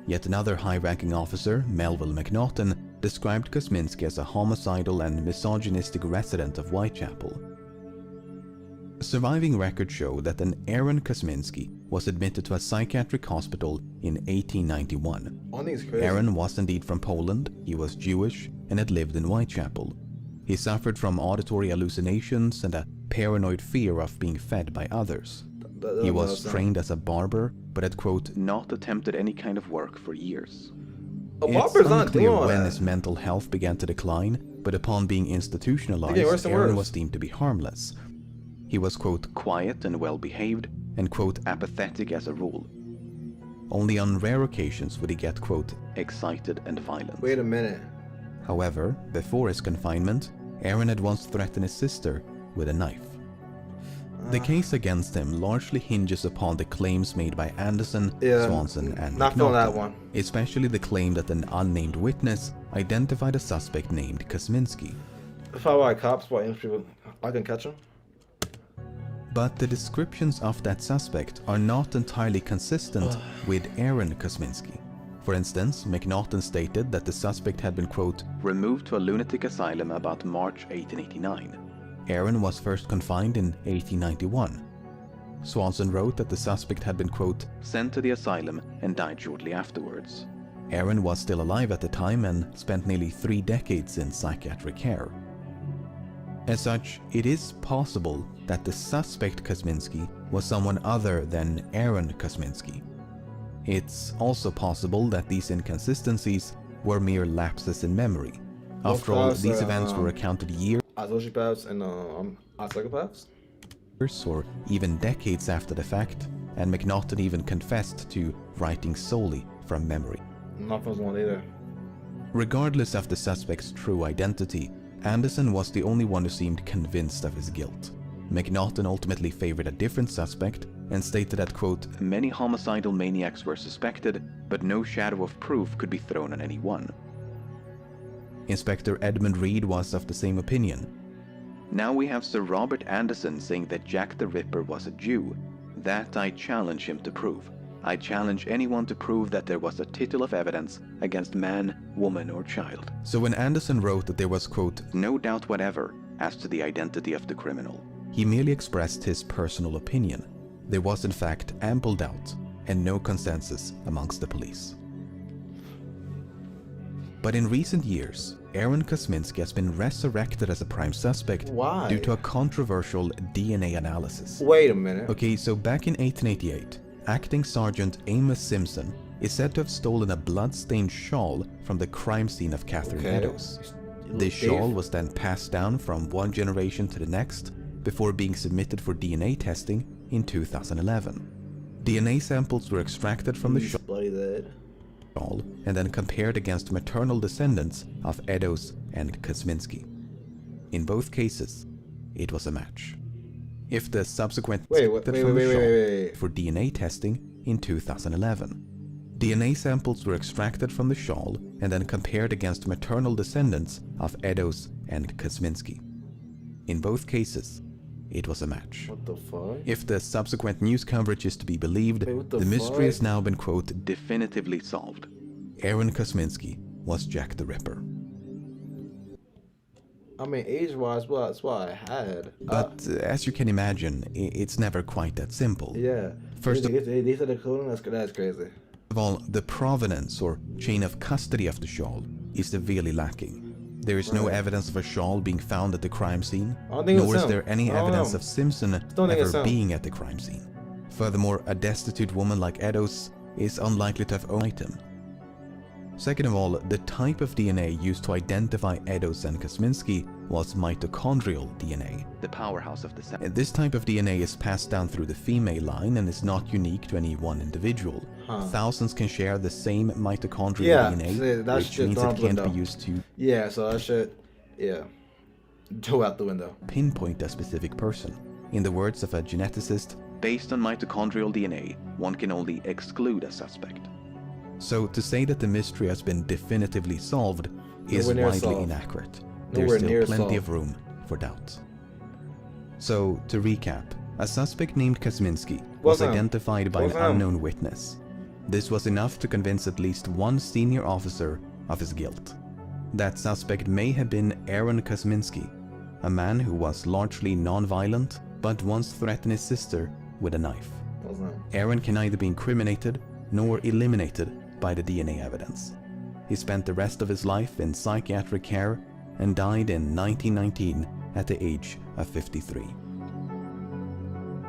Yet another high-ranking officer, Melville McNaughton, described Kosminski as a homicidal and misogynistic resident of Whitechapel. Surviving records show that an Aaron Kosminski was admitted to a psychiatric hospital in 1891. Aaron was indeed from Poland, he was Jewish, and had lived in Whitechapel. He suffered from auditory hallucinations and a paranoid fear of being fed by others. He was trained as a barber, but had, quote, not attempted any kind of work for years. It's unclear when his mental health began to decline, but upon being institutionalized, Aaron was deemed to be harmless. He was, quote, quiet and well-behaved, and, quote, apathetic as a rule. Only on rare occasions would he get, quote, excited and violent. Wait a minute. However, before his confinement, Aaron had once threatened his sister with a knife. The case against him largely hinges upon the claims made by Anderson, Swanson, and McNaughton, especially the claim that an unnamed witness identified a suspect named Kosminski. If I were cops, I can catch him. But the descriptions of that suspect are not entirely consistent with Aaron Kosminski. For instance, McNaughton stated that the suspect had been, quote, removed to a lunatic asylum about March 1889. Aaron was first confined in 1891. Swanson wrote that the suspect had been, quote, sent to the asylum and died shortly afterwards. Aaron was still alive at the time and spent nearly 3 decades in psychiatric care. As such, it is possible that the suspect Kosminski was someone other than Aaron Kosminski. It's also possible that these inconsistencies were mere lapses in memory. After all, these events were recounted years sociopaths and psychopaths? Or even decades after the fact, and McNaughton even confessed to writing solely from memory. Not from one either. Regardless of the suspect's true identity, Anderson was the only one who seemed convinced of his guilt. McNaughton ultimately favored a different suspect and stated that, quote, many homicidal maniacs were suspected, but no shadow of proof could be thrown on any one. Inspector Edmund Reed was of the same opinion. Now we have Sir Robert Anderson saying that Jack the Ripper was a Jew. That I challenge him to prove. I challenge anyone to prove that there was a tittle of evidence against man, woman, or child. So when Anderson wrote that there was, quote, no doubt whatever as to the identity of the criminal, he merely expressed his personal opinion. There was in fact ample doubt and no consensus amongst the police. But in recent years, Aaron Kosminski has been resurrected as a prime suspect due to a controversial DNA analysis. Wait a minute. Okay, so back in 1888, Acting Sergeant Amos Simpson is said to have stolen a blood-stained shawl from the crime scene of Catherine Okay. Eddowes. This shawl was then passed down from one generation to the next before being submitted for DNA testing in 2011. DNA samples were extracted from the shawl and then compared against maternal descendants of Eddowes and Kosminski. In both cases, it was a match. If the subsequent Wait, for DNA testing in 2011. DNA samples were extracted from the shawl and then compared against maternal descendants of Eddowes and Kosminski. In both cases, it was a match. What the fuck? If the subsequent news coverage is to be believed, Wait, what the the mystery fuck? has now been, quote, definitively solved. Aaron Kosminski was Jack the Ripper. I mean, age-wise, well, that's what I had. But as you can imagine, it's never quite that simple. Yeah. First they said the coding. That's crazy. of all, the provenance or chain of custody of the shawl is severely lacking. There is no Right. evidence of a shawl being found at the crime scene, I don't think nor it's is him. there any I don't evidence know. of Simpson don't think it's ever him. being at the crime scene. Furthermore, a destitute woman like Eddowes is unlikely to have owned the item. Second of all, the type of DNA used to identify Eddowes and Kosminski was mitochondrial DNA, the powerhouse of the cell. This type of DNA is passed down through the female line and is not unique to any one individual. Huh. Thousands can share the same mitochondrial Yeah, DNA, see, that which shit means gone it out the can't be window. used to Yeah, so that shit, yeah, go out the window. pinpoint a specific person. In the words of a geneticist, based on mitochondrial DNA, one can only exclude a suspect. So to say that the mystery has been definitively solved is Nowhere near widely solved. inaccurate. Nowhere There's near still plenty solved. of room for doubt. So to recap, a suspect named Kosminski was Wasn't him. identified by an Wasn't him. unknown witness. This was enough to convince at least one senior officer of his guilt. That suspect may have been Aaron Kosminski, a man who was largely non-violent but once threatened his sister with a knife. Wasn't him. Aaron can neither be incriminated nor eliminated by the DNA evidence. He spent the rest of his life in psychiatric care and died in 1919 at the age of 53.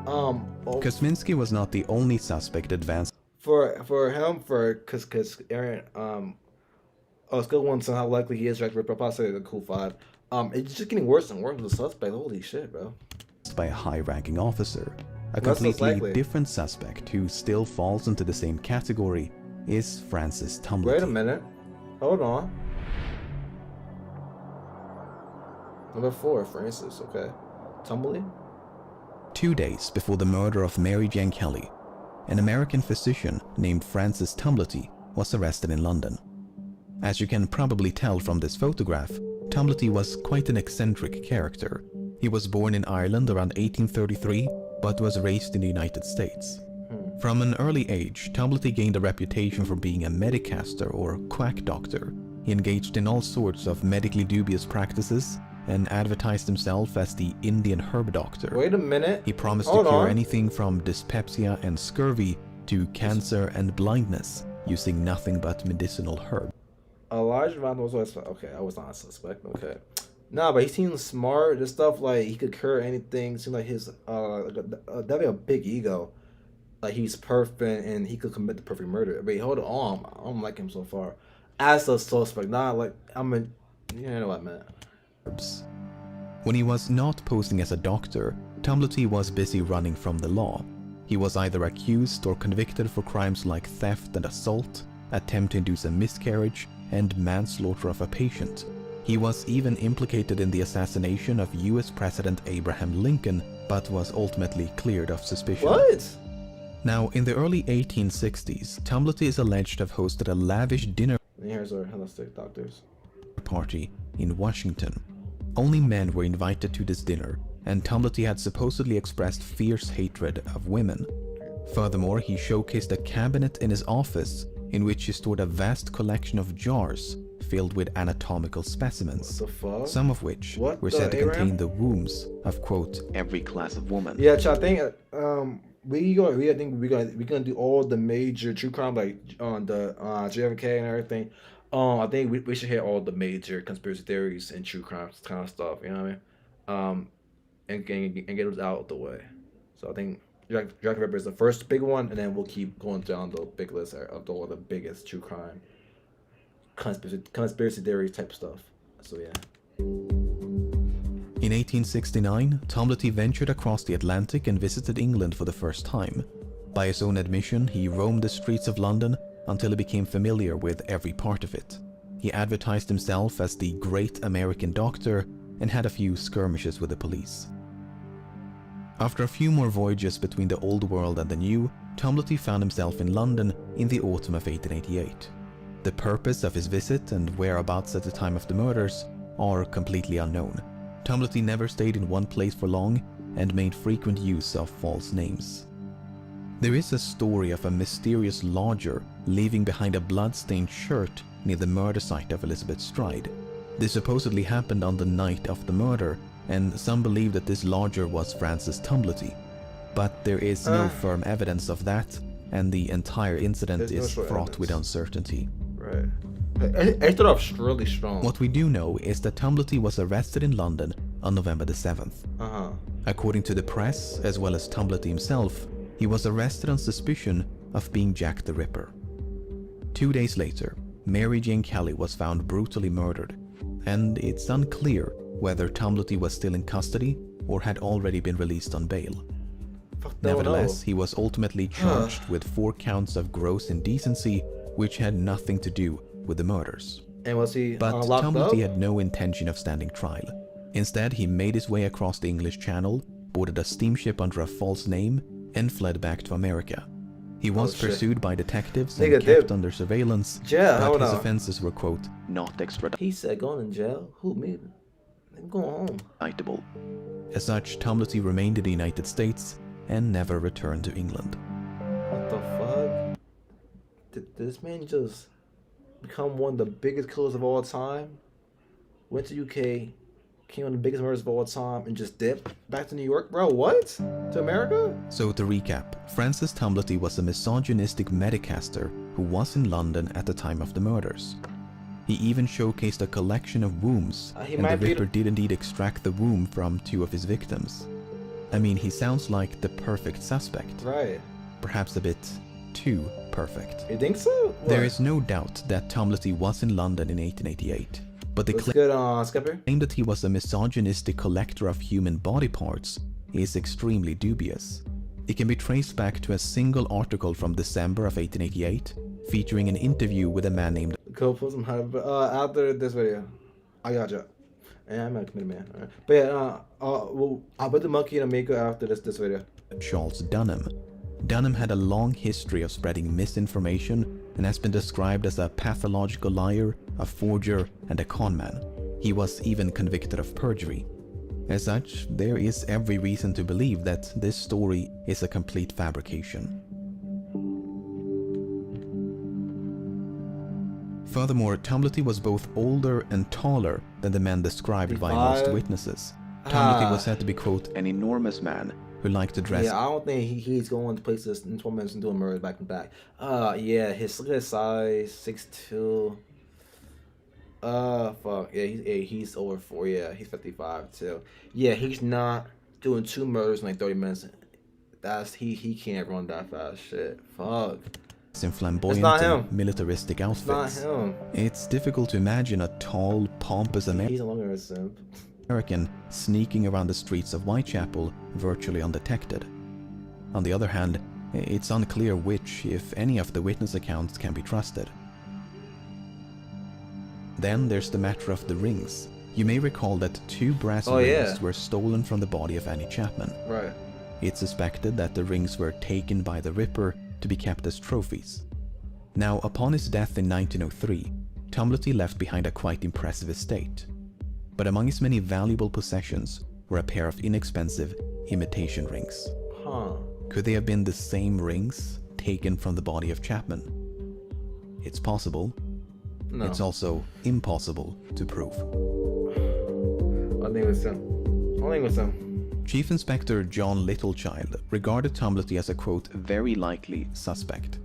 Oh, Kosminski was not the only suspect advanced cause Aaron, it's good one. So how likely he is, right? But I'll say the cool 5. It's just getting worse and worse with the suspect. Holy shit, bro. by a high-ranking officer. A That's most completely likely. different suspect who still falls into the same category is Francis Tumblety. Wait a minute. Hold on. Number 4, Francis. Okay. Tumbly. 2 days before the murder of Mary Jane Kelly, an American physician named Francis Tumblety was arrested in London. As you can probably tell from this photograph, Tumblety was quite an eccentric character. He was born in Ireland around 1833, but was raised in the United States. From an early age, Tumblety gained a reputation for being a medicaster or quack doctor. He engaged in all sorts of medically dubious practices and advertised himself as the Indian herb doctor. Wait a minute. He promised Hold to cure on. anything from dyspepsia and scurvy to cancer and blindness using nothing but medicinal herbs. Elijah Van was always okay. I was not a suspect. Okay. Nah, but he seems smart. This stuff like he could cure anything. Seems like his definitely a big ego. Like he's perfect and he could commit the perfect murder. Wait, hold on. I don't like him so far. As a suspect, not like you know what, man. When he was not posing as a doctor, Tumblety was busy running from the law. He was either accused or convicted for crimes like theft and assault, attempt to induce a miscarriage, and manslaughter of a patient. He was even implicated in the assassination of US President Abraham Lincoln, but was ultimately cleared of suspicion. What? Now, in the early 1860s, Tumblety is alleged to have hosted a lavish dinner And here's our holistic doctors. party in Washington. Only men were invited to this dinner, and Tumblety had supposedly expressed fierce hatred of women. Furthermore, he showcased a cabinet in his office in which he stored a vast collection of jars filled with anatomical specimens, What the fuck? some of which What were the said to Abraham? contain the wombs of, quote, every class of woman. Yeah, I think I think we're gonna do all the major true crime like on the JFK and everything. I think we should hit all the major conspiracy theories and true crimes kind of stuff. You know what I mean? And get those out of the way. So I think Jack Ripper is the first big one, and then we'll keep going down the big list of all the biggest true crime, conspiracy theory type stuff. So yeah. In 1869, Tomlety ventured across the Atlantic and visited England for the first time. By his own admission, he roamed the streets of London until he became familiar with every part of it. He advertised himself as the great American doctor and had a few skirmishes with the police. After a few more voyages between the old world and the new, Tomlety found himself in London in the autumn of 1888. The purpose of his visit and whereabouts at the time of the murders are completely unknown. Tomlety never stayed in one place for long and made frequent use of false names. There is a story of a mysterious lodger leaving behind a blood-stained shirt near the murder site of Elizabeth Stride. This supposedly happened on the night of the murder, and some believe that this lodger was Francis Tomlety. But there is no firm evidence of that, and the entire incident is fraught with uncertainty. Right. I started off really strong. What we do know is that Tomlety was arrested in London on November the 7th. According to the press, as well as Tomlety himself, he was arrested on suspicion of being Jack the Ripper. 2 days later, Mary Jane Kelly was found brutally murdered, and it's unclear whether Tomlety was still in custody or had already been released on bail. Nevertheless, he was ultimately charged with 4 counts of gross indecency, which had nothing to do with the murders. And was he But locked Tomlety up? had no intention of standing trial. Instead, he made his way across the English Channel, boarded a steamship under a false name, and fled back to America. He was pursued by detectives and kept under surveillance, but his offenses were, quote, not extraditable. He said going in jail? Who, me? I'm going home. As such, Tomlety remained in the United States and never returned to England. What the fuck? Did this man just become one of the biggest killers of all time? Went to UK, came on the biggest murders of all time, and just dipped back to New York? Bro, what? To America? So to recap, Francis Tomlety was a misogynistic medicaster who was in London at the time of the murders. He even showcased a collection of wombs, and the Ripper did indeed extract the womb from 2 of his victims. I mean, he sounds like the perfect suspect. Right. Perhaps a bit too perfect. You think so? What? There is no doubt that Tomlety was in London in 1888, but the Skipper? claim that he was a misogynistic collector of human body parts is extremely dubious. It can be traced back to a single article from December of 1888, featuring an interview with a man named Go put some hype after this video. I gotcha. Yeah, I'm a committed man. Alright. But yeah, I'll put the monkey in a maker after this video. Charles Dunham. Dunham had a long history of spreading misinformation and has been described as a pathological liar, a forger, and a conman. He was even convicted of perjury. As such, there is every reason to believe that this story is a complete fabrication. Furthermore, Tomlety was both older and taller than the men described by most witnesses. Tomlety was said to be, quote, an enormous man who liked to dress. Yeah, I don't think he's going to places in 12 minutes and doing murders back and back. Yeah, look at his size, 6'2". Fuck, yeah, he's over 4. Yeah, he's 55 too. Yeah, he's not doing 2 murders in like 30 minutes. He can't run that fast. Shit, fuck. In flamboyant and militaristic outfits. It's not him. It's difficult to imagine a tall, pompous He's no longer a simp. American sneaking around the streets of Whitechapel virtually undetected. On the other hand, it's unclear which, if any, of the witness accounts can be trusted. Then there's the matter of the rings. You may recall that 2 brass rings were stolen from the body of Annie Chapman. Right. It's suspected that the rings were taken by the Ripper to be kept as trophies. Now, upon his death in 1903, Tomlety left behind a quite impressive estate. But among his many valuable possessions were a pair of inexpensive imitation rings. Could they have been the same rings taken from the body of Chapman? It's possible. No. It's also impossible to prove. I think it was him. Chief Inspector John Littlechild regarded Tomlety as a, quote, very likely suspect.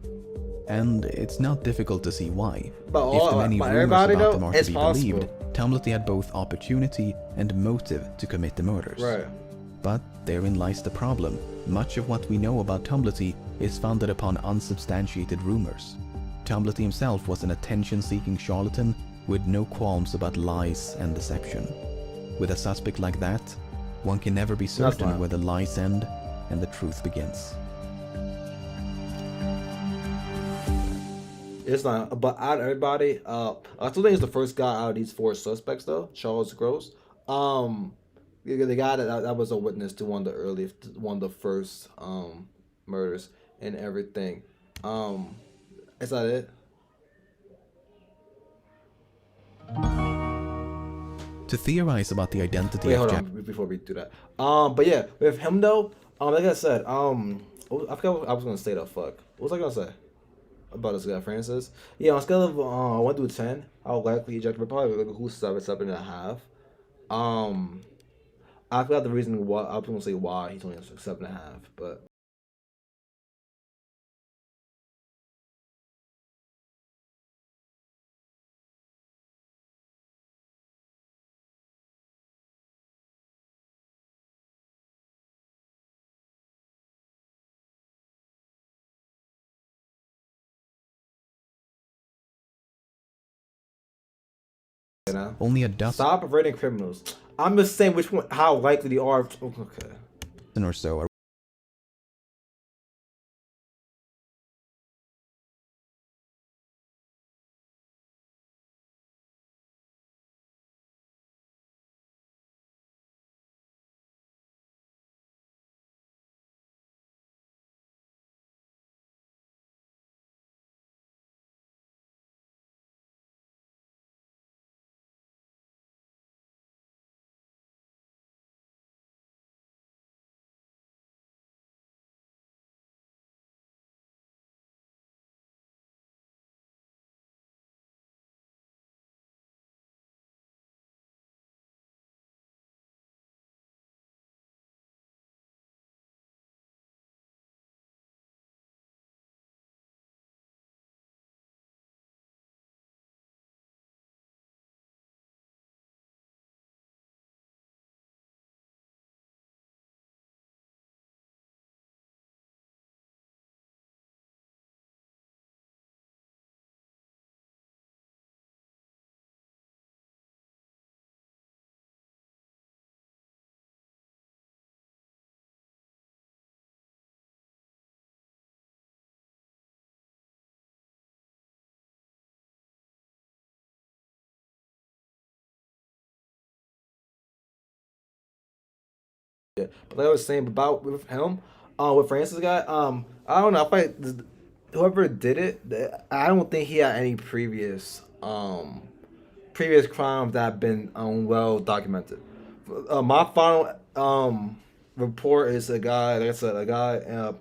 And it's not difficult to see why. But if the many rumors about them are to be believed, Tomlety had both opportunity and motive to commit the murders. Right. But therein lies the problem. much of what we know about Tumblety is founded upon unsubstantiated rumors. Tumblety himself was an attention-seeking charlatan with no qualms about lies and deception. With a suspect like that, one can never be certain fine. where the lies end and the truth begins. It's not, but out of everybody, I still think it's the first guy out of these 4 suspects though, Charles Gross. The guy that was a witness to one of the first murders and everything. Is that it? To theorize about the identity Wait, of hold Jack on before we do that. But yeah, with him though, like I said, I forgot what I was gonna say. The fuck, what was I gonna say about this guy, Francis? Yeah, on a scale of 1 to 10, how likely eject? Probably like who's 7.5. I forgot the reason why. I was gonna say why he's only 7.5, but. only a dozen Stop rating criminals. I'm just saying which one, how likely they are. Okay. or so are But like I was saying about with him, with Francis guy, I don't know. I find whoever did it, I don't think he had any previous crimes that have been well documented. My final report is a guy, like I said, a guy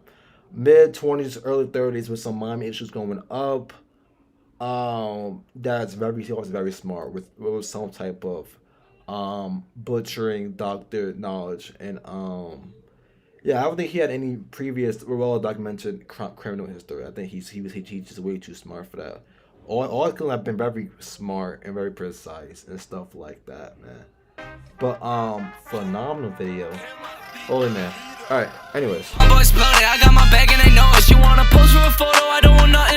mid-20s, early 30s with some mommy issues going up. He was very smart with some type of butchering doctor knowledge, and yeah, I don't think he had any previous well documented criminal history. I think he's just way too smart for that. All could have been very smart and very precise and stuff like that, man. But phenomenal video. Holy man. Alright, anyways. My boys blooded, I got my bag and they know it. She wanna pose for a photo, I don't want nothing